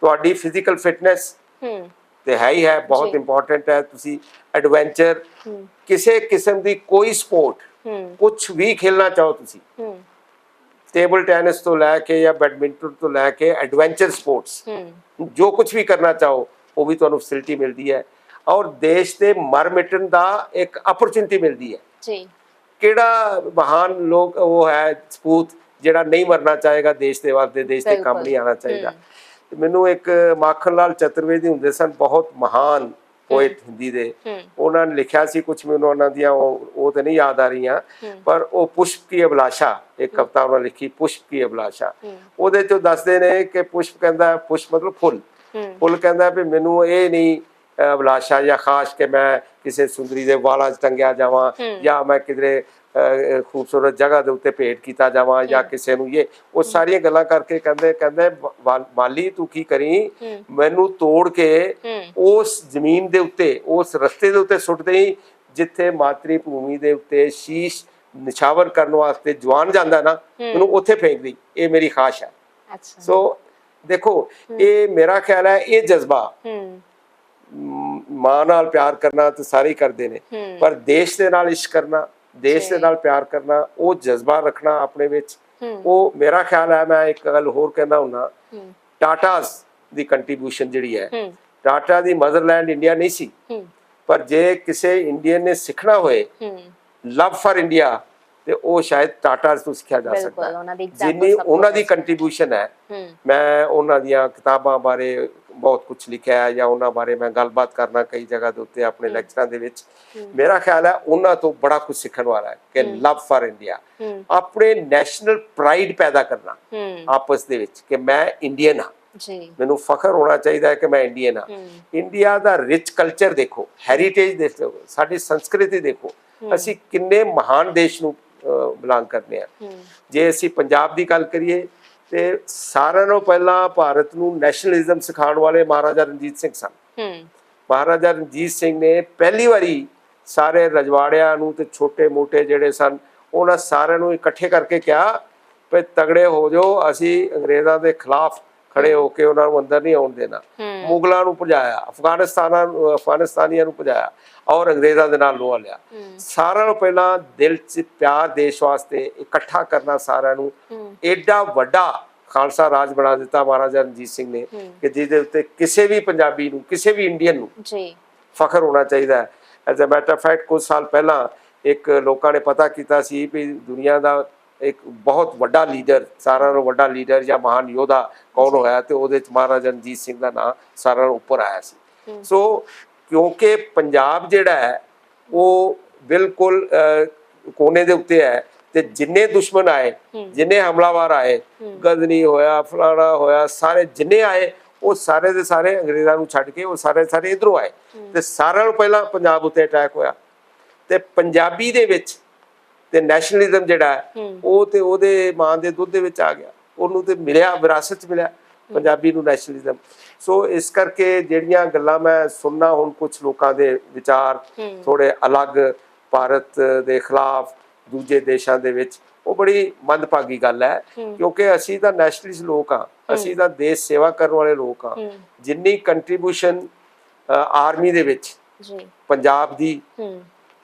ਤੁਹਾਡੀ ਫਿਜ਼ੀਕਲ ਫਿਟਨੈਸ ਤੇ ਹੈ ਹੀ ਹੈ, ਬਹੁਤ ਇੰਪੋਰਟੈਂਟ ਹੈ। ਤੁਸੀਂ ਐਡਵੈਂਚਰ, ਕਿਸੇ ਕਿਸਮ ਦੀ ਕੋਈ ਸਪੋਰਟ, ਕੁਛ ਵੀ ਖੇਲਣਾ ਚਾਹੋ ਤੁਸੀਂ, ਟੇਬਲ ਟੈਨਿਸ ਤੋਂ ਲੈ ਕੇ ਜਾਂ ਬੈਡਮਿੰਟਨ ਤੋਂ ਲੈ ਕੇ ਐਡਵੈਂਚਰ ਸਪੋਰਟਸ, ਜੋ ਕੁਛ ਵੀ ਕਰਨਾ ਚਾਹੋ ਉਹ ਵੀ ਤੁਹਾਨੂੰ ਫੈਸਿਲਿਟੀ ਮਿਲਦੀ ਹੈ। ਔਰ ਦੇਸ਼ ਦੇ ਮਰ ਮਿਟਣ ਦਾ ਇੱਕ ਅਪਰਚੁਨਿਟੀ ਮਿਲਦੀ ਹੈ। ਕਿਹੜਾ ਮਹਾਨ ਲੋਕ ਉਹ ਹੈ ਸਪੂਤ ਜਿਹੜਾ ਨਹੀਂ ਮਰਨਾ ਚਾਹੇਗਾ ਦੇਸ਼ ਦੇ ਵਾਸਤੇ, ਦੇਸ਼ ਦੇ ਕੰਮ ਨਹੀਂ ਆਉਣਾ ਚਾਹੀਦਾ। ਮੈਨੂੰ ਇੱਕ ਮਾਖਣ ਲਾਲ ਚਤੁਰਵੇਦੀ ਹੁੰਦੇ ਸਨ, ਬਹੁਤ ਮਹਾਨ ਪੋਇਟ ਹਿੰਦੀ ਦੇ, ਉਹਨਾਂ ਨੇ ਲਿਖਿਆ ਸੀ ਕੁਛ, ਮੈਨੂੰ ਉਹਨਾਂ ਦੀਆਂ ਉਹ ਤੇ ਨਹੀਂ ਯਾਦ ਆ ਰਹੀਆਂ, ਪਰ ਉਹ ਪੁਸ਼ਪ ਕੀ ਅਭਿਲਾਸ਼ਾ, ਇੱਕ ਕਵਿਤਾ ਉਹਨਾਂ ਲਿਖੀ, ਪੁਸ਼ਪ ਕੀ ਅਭਿਲਾਸ਼ਾ। ਉਹਦੇ ਚੋਂ ਦੱਸਦੇ ਨੇ ਕਿ ਪੁਸ਼ਪ ਕਹਿੰਦਾ, ਪੁਸ਼ਪ ਮਤਲਬ ਫੁੱਲ, ਫੁੱਲ ਕਹਿੰਦਾ ਵੀ ਮੈਨੂੰ ਇਹ ਨਹੀਂ ਅਭਿਲਾਸ਼ਾ ਜਾਂ ਖਾਸ਼ ਕਿ ਮੈਂ ਕਿਸੇ ਸੁੰਦਰੀ ਦੇ ਵਾਲਾਂ 'ਚ ਟੰਗਿਆ ਜਾਵਾਂ, ਜਾਂ ਮੈਂ ਕਿਧਰੇ ਖੂਬਸੂਰਤ ਜਗ੍ਹਾ ਦੇ ਉੱਤੇ ਭੇਟ ਕੀਤਾ ਜਾਵਾਂ, ਜਾਂ ਕਿਸੇ ਨੂੰ ਇਹ ਉਹ ਸਾਰੀਆਂ ਗੱਲਾਂ ਕਰਕੇ ਕਹਿੰਦੇ ਮਾਲੀ ਤੂੰ ਕੀ ਕਰੀ, ਮੈਨੂੰ ਤੋੜ ਕੇ ਉਸ ਜ਼ਮੀਨ ਦੇ ਉੱਤੇ, ਉਸ ਰਸਤੇ ਦੇ ਉੱਤੇ ਸੁੱਟ ਦੇਈ ਜਿੱਥੇ ਮਾਤਰੀ ਭੂਮੀ ਦੇ ਉੱਤੇ ਸ਼ੀਸ਼ ਨਿਛਾਵਰ ਕਰਨ ਵਾਸਤੇ ਜਵਾਨ ਜਾਂਦਾ ਨਾ, ਮੈਨੂੰ ਉੱਥੇ ਫੇਂਕ ਦੀ, ਇਹ ਮੇਰੀ ਖਾਸ਼ ਹੈ। ਸੋ ਦੇਖੋ, ਇਹ ਮੇਰਾ ਖਿਆਲ ਹੈ ਇਹ ਜਜ਼ਬਾ ਮਾਂ ਨਾਲ ਪਿਆਰ ਕਰਨਾ ਤਾਂ ਸਾਰੇ ਹੀ ਕਰਦੇ ਨੇ, ਪਰ ਦੇਸ਼ ਦੇ ਨਾਲ ਇਸ਼ਕ ਕਰਨਾ, ਦੇਸ਼ ਦੇ ਨਾਲ ਪਿਆਰ ਕਰਨਾ, ਉਹ ਜਜ਼ਬਾ ਰੱਖਣਾ ਆਪਣੇ ਵਿੱਚ, ਉਹ ਮੇਰਾ ਖਿਆਲ ਹੈ। ਮੈਂ ਇੱਕ ਗੱਲ ਹੋਰ ਕਹਿੰਦਾ ਹੁੰਨਾ, ਟਾਟਾਸ ਦੀ ਕੰਟਰੀਬਿਊਸ਼ਨ ਜਿਹੜੀ ਹੈ, ਟਾਟਾ ਦੀ ਮਦਰਲੈਂਡ ਇੰਡੀਆ ਨਹੀਂ ਸੀ, ਪਰ ਜੇ ਕਿਸੇ ਇੰਡੀਅਨ ਨੇ ਸਿੱਖਣਾ ਹੋਏ ਲਵ ਫॉर ਇੰਡੀਆ ਤੇ ਉਹ ਸ਼ਾਇਦ ਟਾਟਾ ਤੋਂ ਸਿੱਖਿਆ ਜਾ ਸਕਦਾ ਹੈ। ਜਿੰਨੀ ਉਹਨਾਂ ਦੀ ਕੰਟਰੀਬਿਊਸ਼ਨ ਹੈ, ਮੈਂ ਉਹਨਾਂ ਦੀਆਂ ਕਿਤਾਬਾਂ ਬਾਰੇ ਬਹੁਤ ਕੁਝ ਲਿਖਿਆ ਹੈ ਜਾਂ ਉਹਨਾਂ ਬਾਰੇ ਮੈਂ ਗੱਲਬਾਤ ਕਰਨਾ ਕਈ ਜਗ੍ਹਾ ਦੇ ਉੱਤੇ ਆਪਣੇ ਲੈਕਚਰਾਂ ਦੇ ਵਿੱਚ। ਮੇਰਾ ਖਿਆਲ ਹੈ ਉਹਨਾਂ ਤੋਂ ਬੜਾ ਕੁਝ ਸਿੱਖਣ ਵਾਲਾ ਹੈ ਕਿ ਲਵ ਫॉर ਇੰਡੀਆ, ਆਪਣੇ ਨੈਸ਼ਨਲ ਪ੍ਰਾਈਡ ਪੈਦਾ ਕਰਨਾ ਆਪਸ ਦੇ ਵਿੱਚ ਕਿ ਮੈਂ ਇੰਡੀਅਨ ਹਾਂ, ਮੈਨੂੰ ਫਖਰ ਹੋਣਾ ਚਾਹੀਦਾ ਹੈ ਕਿ ਮੈਂ ਇੰਡੀਅਨ ਹਾਂ। ਇੰਡੀਆ ਦਾ ਰਿਚ ਕਲਚਰ ਦੇਖੋ, ਹੈਰੀਟੇਜ ਦੇਖੋ, ਸਾਡੀ ਸੰਸਕ੍ਰਿਤੀ ਦੇਖੋ, ਅਸੀਂ ਕਿੰਨੇ ਮਹਾਨ ਦੇਸ਼ ਨੂੰ ਬਿਲੋਂਗ ਕਰਦੇ ਹਾਂ। ਜੇ ਅਸੀਂ ਪੰਜਾਬ ਦੀ ਗੱਲ ਕਰੀਏ ਤੇ ਸਾਰਿਆਂ ਨਾਲੋਂ ਪਹਿਲਾਂ ਭਾਰਤ ਨੂੰ ਨੈਸ਼ਨਲਿਜ਼ਮ ਸਿਖਾਉਣ ਵਾਲੇ ਮਹਾਰਾਜਾ ਰਣਜੀਤ ਸਿੰਘ ਸਨ। ਮਹਾਰਾਜਾ ਰਣਜੀਤ ਸਿੰਘ ਨੇ ਪਹਿਲੀ ਵਾਰੀ ਸਾਰੇ ਰਜਵਾੜਿਆਂ ਨੂੰ ਤੇ ਛੋਟੇ ਮੋਟੇ ਜਿਹੜੇ ਸਨ ਉਹਨਾਂ ਸਾਰਿਆਂ ਨੂੰ ਇਕੱਠੇ ਕਰਕੇ ਕਿਹਾ ਵੀ ਤਗੜੇ ਹੋ ਜਾਓ, ਅਸੀਂ ਅੰਗਰੇਜ਼ਾਂ ਦੇ ਖਿਲਾਫ ਖੜੇ ਹੋ ਕੇ ਉਹਨਾਂ ਨੂੰ ਅੰਦਰ ਨਹੀਂ ਆਉਣ ਦੇਣਾ। ਮੁਗਲਾਂ ਨੂੰ ਭਜਾਇਆ, ਅਫਗਾਨਿਸਤਾਨੀਆਂ ਨੂੰ ਭਜਾਇਆ ਔਰ ਅੰਗਰੇਜ਼ਾਂ ਦੇ ਨਾਲ ਲੋਹਾ ਲਿਆ। ਸਾਰਿਆਂ ਨੂੰ ਪਹਿਲਾਂ ਦਿਲ 'ਚ ਪਿਆਰ ਦੇਸ਼ ਵਾਸਤੇ ਇਕੱਠਾ ਕਰਨਾ, ਸਾਰਿਆਂ ਨੂੰ ਏਡਾ ਵੱਡਾ ਖਾਲਸਾ ਰਾਜ ਬਣਾ ਦਿੱਤਾ ਮਹਾਰਾਜਾ ਰਣਜੀਤ ਸਿੰਘ ਨੇ ਕਿ ਜਿਹਦੇ ਉੱਤੇ ਕਿਸੇ ਵੀ ਪੰਜਾਬੀ ਨੂੰ, ਕਿਸੇ ਵੀ ਇੰਡੀਅਨ ਨੂੰ ਫਖਰ ਹੋਣਾ ਚਾਹੀਦਾ ਹੈ। As a matter of fact ਕੁਝ ਸਾਲ ਪਹਿਲਾਂ ਇੱਕ ਲੋਕਾਂ ਨੇ ਪਤਾ ਕੀਤਾ ਸੀ ਵੀ ਦੁਨੀਆ ਦਾ ਇੱਕ ਬਹੁਤ ਵੱਡਾ ਲੀਡਰ, ਸਾਰਿਆਂ ਨਾਲੋਂ ਵੱਡਾ ਲੀਡਰ ਜਾਂ ਮਹਾਨ ਯੋਧਾ ਕੌਣ ਹੋਇਆ, ਤੇ ਉਹਦੇ 'ਚ ਮਹਾਰਾਜਾ ਰਣਜੀਤ ਸਿੰਘ ਦਾ ਨਾਂ ਸਾਰਿਆਂ ਨਾਲੋਂ ਉੱਪਰ ਆਇਆ ਸੀ। ਸੋ ਕਿਉਂਕਿ ਪੰਜਾਬ ਜਿਹੜਾ ਹੈ ਉਹ ਬਿਲਕੁਲ ਕੋਨੇ ਦੇ ਉੱਤੇ ਹੈ, ਤੇ ਜਿੰਨੇ ਦੁਸ਼ਮਣ ਆਏ, ਜਿੰਨੇ ਹਮਲਾਵਰ ਆਏ, ਗਜ਼ਨੀ ਹੋਇਆ, ਫਲਾਣਾ ਹੋਇਆ, ਸਾਰੇ ਜਿੰਨੇ ਆਏ ਉਹ ਸਾਰੇ ਦੇ ਸਾਰੇ ਅੰਗਰੇਜ਼ਾਂ ਨੂੰ ਛੱਡ ਕੇ ਉਹ ਸਾਰੇ ਇੱਧਰੋਂ ਆਏ, ਤੇ ਸਾਰਿਆਂ ਨੂੰ ਪਹਿਲਾਂ ਪੰਜਾਬ ਉੱਤੇ ਅਟੈਕ ਹੋਇਆ। ਤੇ ਪੰਜਾਬੀ ਦੇ ਵਿੱਚ ਤੇ ਨੈਸ਼ਨਲਿਜ਼ਮ ਜਿਹੜਾ ਹੈ ਉਹ ਤੇ ਉਹਦੇ ਮਾਂ ਦੇ ਦੁੱਧ ਦੇ ਵਿੱਚ ਆ ਗਿਆ, ਉਹਨੂੰ ਤੇ ਮਿਲਿਆ, ਵਿਰਾਸਤ 'ਚ ਮਿਲਿਆ ਪੰਜਾਬੀ ਨੂੰ ਨੈਸ਼ਨਲਿਜ਼ਮ। ਸੋ ਇਸ ਕਰਕੇ ਜਿਹੜੀਆਂ ਗੱਲਾਂ ਮੈਂ ਸੁਣਨਾ, ਹੁਣ ਕੁਝ ਲੋਕਾਂ ਦੇ ਵਿਚਾਰ ਥੋੜੇ ਅਲੱਗ ਭਾਰਤ ਦੇ ਖਿਲਾਫ ਦੂਜੇ ਦੇਸ਼ਾਂ ਦੇ ਵਿੱਚ, ਉਹ ਬੜੀ ਮੰਦਭਾਗੀ ਗੱਲ ਹੈ, ਕਿਉਂਕਿ ਅਸੀਂ ਤਾਂ ਨੈਸ਼ਨਲਿਸਟ ਲੋਕ ਹਾਂ, ਅਸੀਂ ਤਾਂ ਦੇਸ਼ ਸੇਵਾ ਕਰਨ ਵਾਲੇ ਲੋਕ ਹਾਂ। ਜਿੰਨੀ ਕੰਟਰੀਬਿਊਸ਼ਨ ਆਰਮੀ ਦੇ ਵਿੱਚ ਪੰਜਾਬ ਦੀ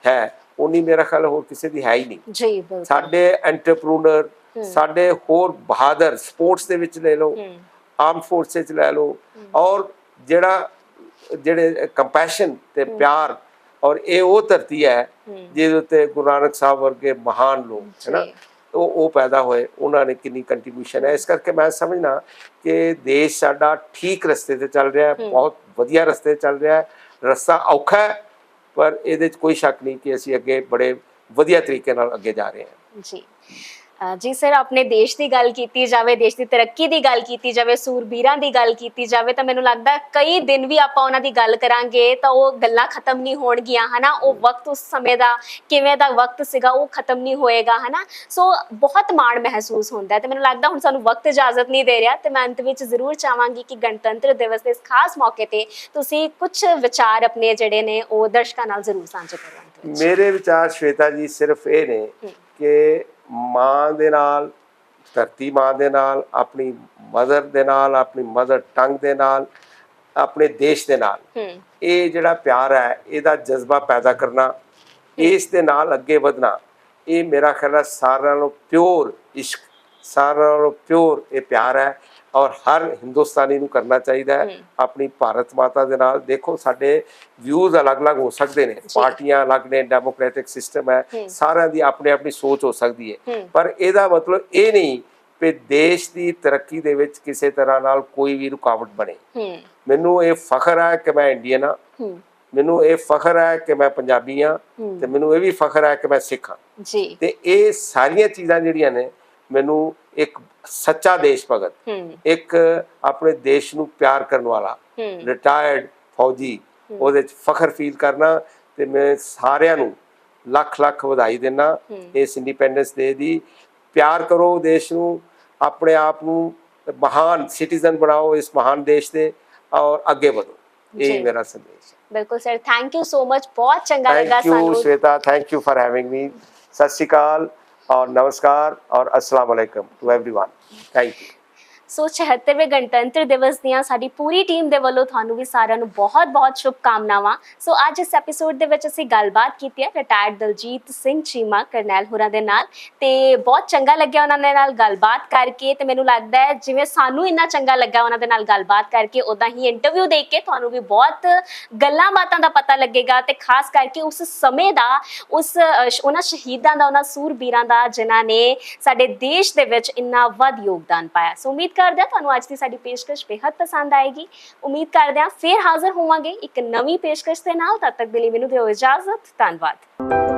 ਹੈ ਉਨੀ ਮੇਰਾ ਖਿਆਲ ਹੋਰ ਕਿਸੇ ਦੀ ਹੈ ਹੀ ਨਹੀਂ। ਸਾਡੇ ਐਂਟਰਪ੍ਰੂਨਰ, ਸਾਡੇ ਹੋਰ ਬਹਾਦਰ, ਸਪੋਰਟਸ ਦੇ ਵਿੱਚ ਲੈ ਲਓ, ਆਰਮ ਫੋਰਸਿਸ 'ਚ ਲੈ ਲਓ, ਔਰ ਜਿਹੜੇ ਕੰਪੈਸ਼ਨ ਤੇ ਪਿਆਰ, ਔਰ ਇਹ ਉਹ ਧਰਤੀ ਹੈ ਜਿਹਦੇ ਉੱਤੇ ਗੁਰੂ ਨਾਨਕ ਸਾਹਿਬ ਵਰਗੇ ਮਹਾਨ ਲੋਕ ਹੈ ਨਾ, ਉਹ ਪੈਦਾ ਹੋਏ, ਉਹਨਾਂ ਨੇ ਕਿੰਨੀ ਕੰਟਰੀਬਿਊਸ਼ਨ ਹੈ। ਇਸ ਕਰਕੇ ਮੈਂ ਸਮਝਣਾ ਕਿ ਦੇਸ਼ ਸਾਡਾ ਠੀਕ ਰਸਤੇ ਤੇ ਚੱਲ ਰਿਹਾ ਹੈ, ਬਹੁਤ ਵਧੀਆ ਰਸਤੇ ਚੱਲ ਰਿਹਾ ਹੈ। ਰਸਤਾ ਔਖਾ ਹੈ ਪਰ ਇਹਦੇ 'ਚ ਕੋਈ ਸ਼ੱਕ ਨਹੀਂ ਕਿ ਅਸੀਂ ਅੱਗੇ ਬੜੇ ਵਧੀਆ ਤਰੀਕੇ ਨਾਲ ਅੱਗੇ ਜਾ ਰਹੇ ਹਾਂ। ਜੀ ਸਰ, ਆਪਣੇ ਦੇਸ਼ ਦੀ ਗੱਲ ਕੀਤੀ ਜਾਵੇ, ਦੇਸ਼ ਦੀ ਤਰੱਕੀ ਦੀ ਗੱਲ ਕੀਤੀ ਜਾਵੇ, ਸੂਰਬੀਰਾਂ ਦੀ ਗੱਲ ਕੀਤੀ ਜਾਵੇ, ਤਾਂ ਮੈਨੂੰ ਲੱਗਦਾ ਕਈ ਦਿਨ ਵੀ ਆਪਾਂ ਉਹਨਾਂ ਦੀ ਗੱਲ ਕਰਾਂਗੇ ਤਾਂ ਉਹ ਗੱਲਾਂ ਖਤਮ ਨਹੀਂ ਹੋਣਗੀਆਂ, ਹਨਾ। ਉਹ ਵਕਤ, ਉਸ ਸਮੇਂ ਦਾ ਕਿਵੇਂ ਦਾ ਵਕਤ ਸੀਗਾ, ਉਹ ਖਤਮ ਨਹੀਂ ਹੋਏਗਾ, ਹਨਾ। ਸੋ ਬਹੁਤ ਮਾਣ ਮਹਿਸੂਸ ਹੁੰਦਾ ਹੈ। ਤੇ ਮੈਨੂੰ ਲੱਗਦਾ ਹੁਣ ਸਾਨੂੰ ਵਕਤ ਇਜਾਜ਼ਤ ਨਹੀਂ ਦੇ ਰਿਹਾ, ਤੇ ਮੈਂ ਅੰਤ ਵਿੱਚ ਜ਼ਰੂਰ ਚਾਹਾਂਗੀ ਕਿ ਗਣਤੰਤਰ ਦਿਵਸ ਦੇ ਇਸ ਖਾਸ ਮੌਕੇ ਤੇ ਤੁਸੀਂ ਕੁਝ ਵਿਚਾਰ ਆਪਣੇ ਜਿਹੜੇ ਨੇ ਉਹ ਦਰਸ਼ਕਾਂ ਨਾਲ ਜ਼ਰੂਰ ਸਾਂਝੇ ਕਰੋ। ਮੇਰੇ ਵਿਚਾਰ ਸ਼ਵੇਤਾ ਜੀ ਸਿਰਫ ਇਹ ਨੇ ਕਿ ਮਾਂ ਦੇ ਨਾਲ, ਧਰਤੀ ਮਾਂ ਦੇ ਨਾਲ, ਆਪਣੀ ਮਦਰ ਦੇ ਨਾਲ, ਆਪਣੀ ਮਦਰ ਟੰਗ ਦੇ ਨਾਲ, ਆਪਣੇ ਦੇਸ਼ ਦੇ ਨਾਲ, ਇਹ ਜਿਹੜਾ ਪਿਆਰ ਹੈ ਇਹਦਾ ਜਜ਼ਬਾ ਪੈਦਾ ਕਰਨਾ, ਇਸ ਦੇ ਨਾਲ ਅੱਗੇ ਵਧਣਾ, ਇਹ ਮੇਰਾ ਖਿਆਲ ਹੈ ਸਾਰਿਆਂ ਨਾਲੋਂ ਪਿਓਰ ਇਸ਼ਕ, ਸਾਰਿਆਂ ਨਾਲੋਂ ਪਿਓਰ ਇਹ ਪਿਆਰ ਹੈ। ਔਰ ਹਰ ਹਿੰਦੁਸਤਾਨੀ ਨੂੰ ਕਰਨਾ ਚਾਹੀਦਾ ਹੈ ਆਪਣੀ ਭਾਰਤ ਮਾਤਾ ਦੇ ਨਾਲ। ਦੇਖੋ ਸਾਡੇ ਵਿਊਜ਼ ਅਲੱਗ-ਅਲੱਗ ਹੋ ਸਕਦੇ ਨੇ, ਪਾਰਟੀਆਂ ਅਲੱਗ ਨੇ, ਡੈਮੋਕ੍ਰੈਟਿਕ ਸਿਸਟਮ ਹੈ, ਸਾਰਿਆਂ ਦੀ ਆਪਣੀ ਆਪਣੀ ਸੋਚ ਹੋ ਸਕਦੀ ਹੈ, ਪਰ ਇਹਦਾ ਮਤਲਬ ਇਹ ਨਹੀਂ ਕਿ ਦੇਸ਼ ਦੀ ਤਰੱਕੀ ਦੇ ਵਿੱਚ ਕਿਸੇ ਤਰ੍ਹਾਂ ਨਾਲ ਕੋਈ ਵੀ ਰੁਕਾਵਟ ਬਣੇ। ਮੈਨੂੰ ਇਹ ਫਖਰ ਹੈ ਕਿ ਮੈਂ ਇੰਡੀਅਨ ਹਾਂ, ਮੈਨੂੰ ਇਹ ਫਖਰ ਹੈ ਕਿ ਮੈਂ ਪੰਜਾਬੀ ਹਾਂ, ਤੇ ਮੈਨੂੰ ਇਹ ਵੀ ਫਖਰ ਹੈ ਕਿ ਮੈਂ ਸਿੱਖ ਹਾਂ। ਤੇ ਇਹ ਸਾਰੀਆਂ ਚੀਜ਼ਾਂ ਜਿਹੜੀਆਂ ਨੇ ਮੈਨੂੰ ਇੱਕ ਸੱਚਾ ਦੇਸ਼ ਭਗਤ, ਇੱਕ ਆਪਣੇ ਦੇਸ਼ ਨੂੰ ਪਿਆਰ ਕਰਨ ਵਾਲਾ ਰਿਟਾਇਰਡ ਫੌਜੀ, ਉਹਦੇ 'ਚ ਫਖਰ ਫੀਲ ਕਰਨਾ। ਤੇ ਮੈਂ ਸਾਰਿਆਂ ਨੂੰ ਲੱਖ ਲੱਖ ਵਧਾਈ ਦਿੰਦਾ ਇਸ ਇੰਡੀਪੈਂਡੈਂਸ ਡੇ ਦੀ। ਪਿਆਰ ਕਰੋ ਦੇਸ਼ ਨੂੰ, ਆਪਣੇ ਆਪ ਨੂੰ ਮਹਾਨ ਸਿਟੀਜ਼ਨ ਬਣਾਓ ਇਸ ਮਹਾਨ ਦੇਸ਼ ਦੇ, ਔਰ ਅੱਗੇ ਵਧੋ। ਇਹ ਮੇਰਾ ਸੰਦੇਸ਼ ਹੈ। ਬਿਲਕੁਲ sir, thank you so much, ਬਹੁਤ ਚੰਗਾ ਲੱਗਾ ਸਾਨੂੰ। Thank you Shweta, thank you for having me. Sat Sri Akal और नमस्कार और अस्सलाम वालेकुम to everyone. Thank you. So 76ਵੇਂ ਗਣਤੰਤਰ ਦਿਵਸ ਦੀਆਂ ਸਾਡੀ ਪੂਰੀ ਟੀਮ ਦੇ ਵੱਲੋਂ ਤੁਹਾਨੂੰ ਵੀ ਸਾਰਿਆਂ ਨੂੰ ਬਹੁਤ-ਬਹੁਤ ਸ਼ੁਭਕਾਮਨਾਵਾਂ। ਸੋ ਅੱਜ ਇਸ ਐਪੀਸੋਡ ਦੇ ਵਿੱਚ ਅਸੀਂ ਗੱਲਬਾਤ ਕੀਤੀ ਹੈ ਰਿਟਾਇਰਡ ਦਲਜੀਤ ਸਿੰਘ ਚੀਮਾ ਕਰਨੈਲ ਹੋਰਾਂ ਦੇ ਨਾਲ, ਤੇ ਬਹੁਤ ਚੰਗਾ ਲੱਗਿਆ ਉਹਨਾਂ ਦੇ ਨਾਲ ਗੱਲਬਾਤ ਕਰਕੇ। ਤੇ ਮੈਨੂੰ ਲੱਗਦਾ ਹੈ ਜਿਵੇਂ ਸਾਨੂੰ ਇੰਨਾ ਚੰਗਾ ਲੱਗਾ ਉਹਨਾਂ ਦੇ ਨਾਲ ਗੱਲਬਾਤ ਕਰਕੇ, ਉਦਾਂ ਹੀ ਇੰਟਰਵਿਊ ਦੇਖ ਕੇ ਤੁਹਾਨੂੰ ਵੀ ਬਹੁਤ ਗੱਲਾਂ ਬਾਤਾਂ ਦਾ ਪਤਾ ਲੱਗੇਗਾ, ਤੇ ਖਾਸ ਕਰਕੇ ਉਸ ਸਮੇਂ ਦਾ, ਉਹਨਾਂ ਸ਼ਹੀਦਾਂ ਦਾ, ਉਹਨਾਂ ਸੂਰਬੀਰਾਂ ਦਾ ਜਿਨ੍ਹਾਂ ਨੇ ਸਾਡੇ ਦੇਸ਼ ਦੇ ਵਿੱਚ ਇੰਨਾ ਵੱਧ ਯੋਗਦਾਨ ਪਾਇਆ। ਸੋ ਉਮੀਦ ਕਰਦੇ ਹਾਂ ਤੁਹਾਨੂੰ ਅੱਜ ਦੀ ਸਾਡੀ ਪੇਸ਼ਕਸ਼ ਬੇहद ਪਸੰਦ ਆਏਗੀ। ਉਮੀਦ ਕਰਦੇ ਹਾਂ ਫਿਰ ਹਾਜ਼ਰ ਹੋਵਾਂਗੇ ਇੱਕ ਨਵੀਂ ਪੇਸ਼ਕਸ਼ ਦੇ ਨਾਲ। ਤਦ ਤੱਕ ਦੇ ਲਈ ਮੈਨੂੰ ਦਿਓ ਇਜਾਜ਼ਤ। ਧੰਨਵਾਦ।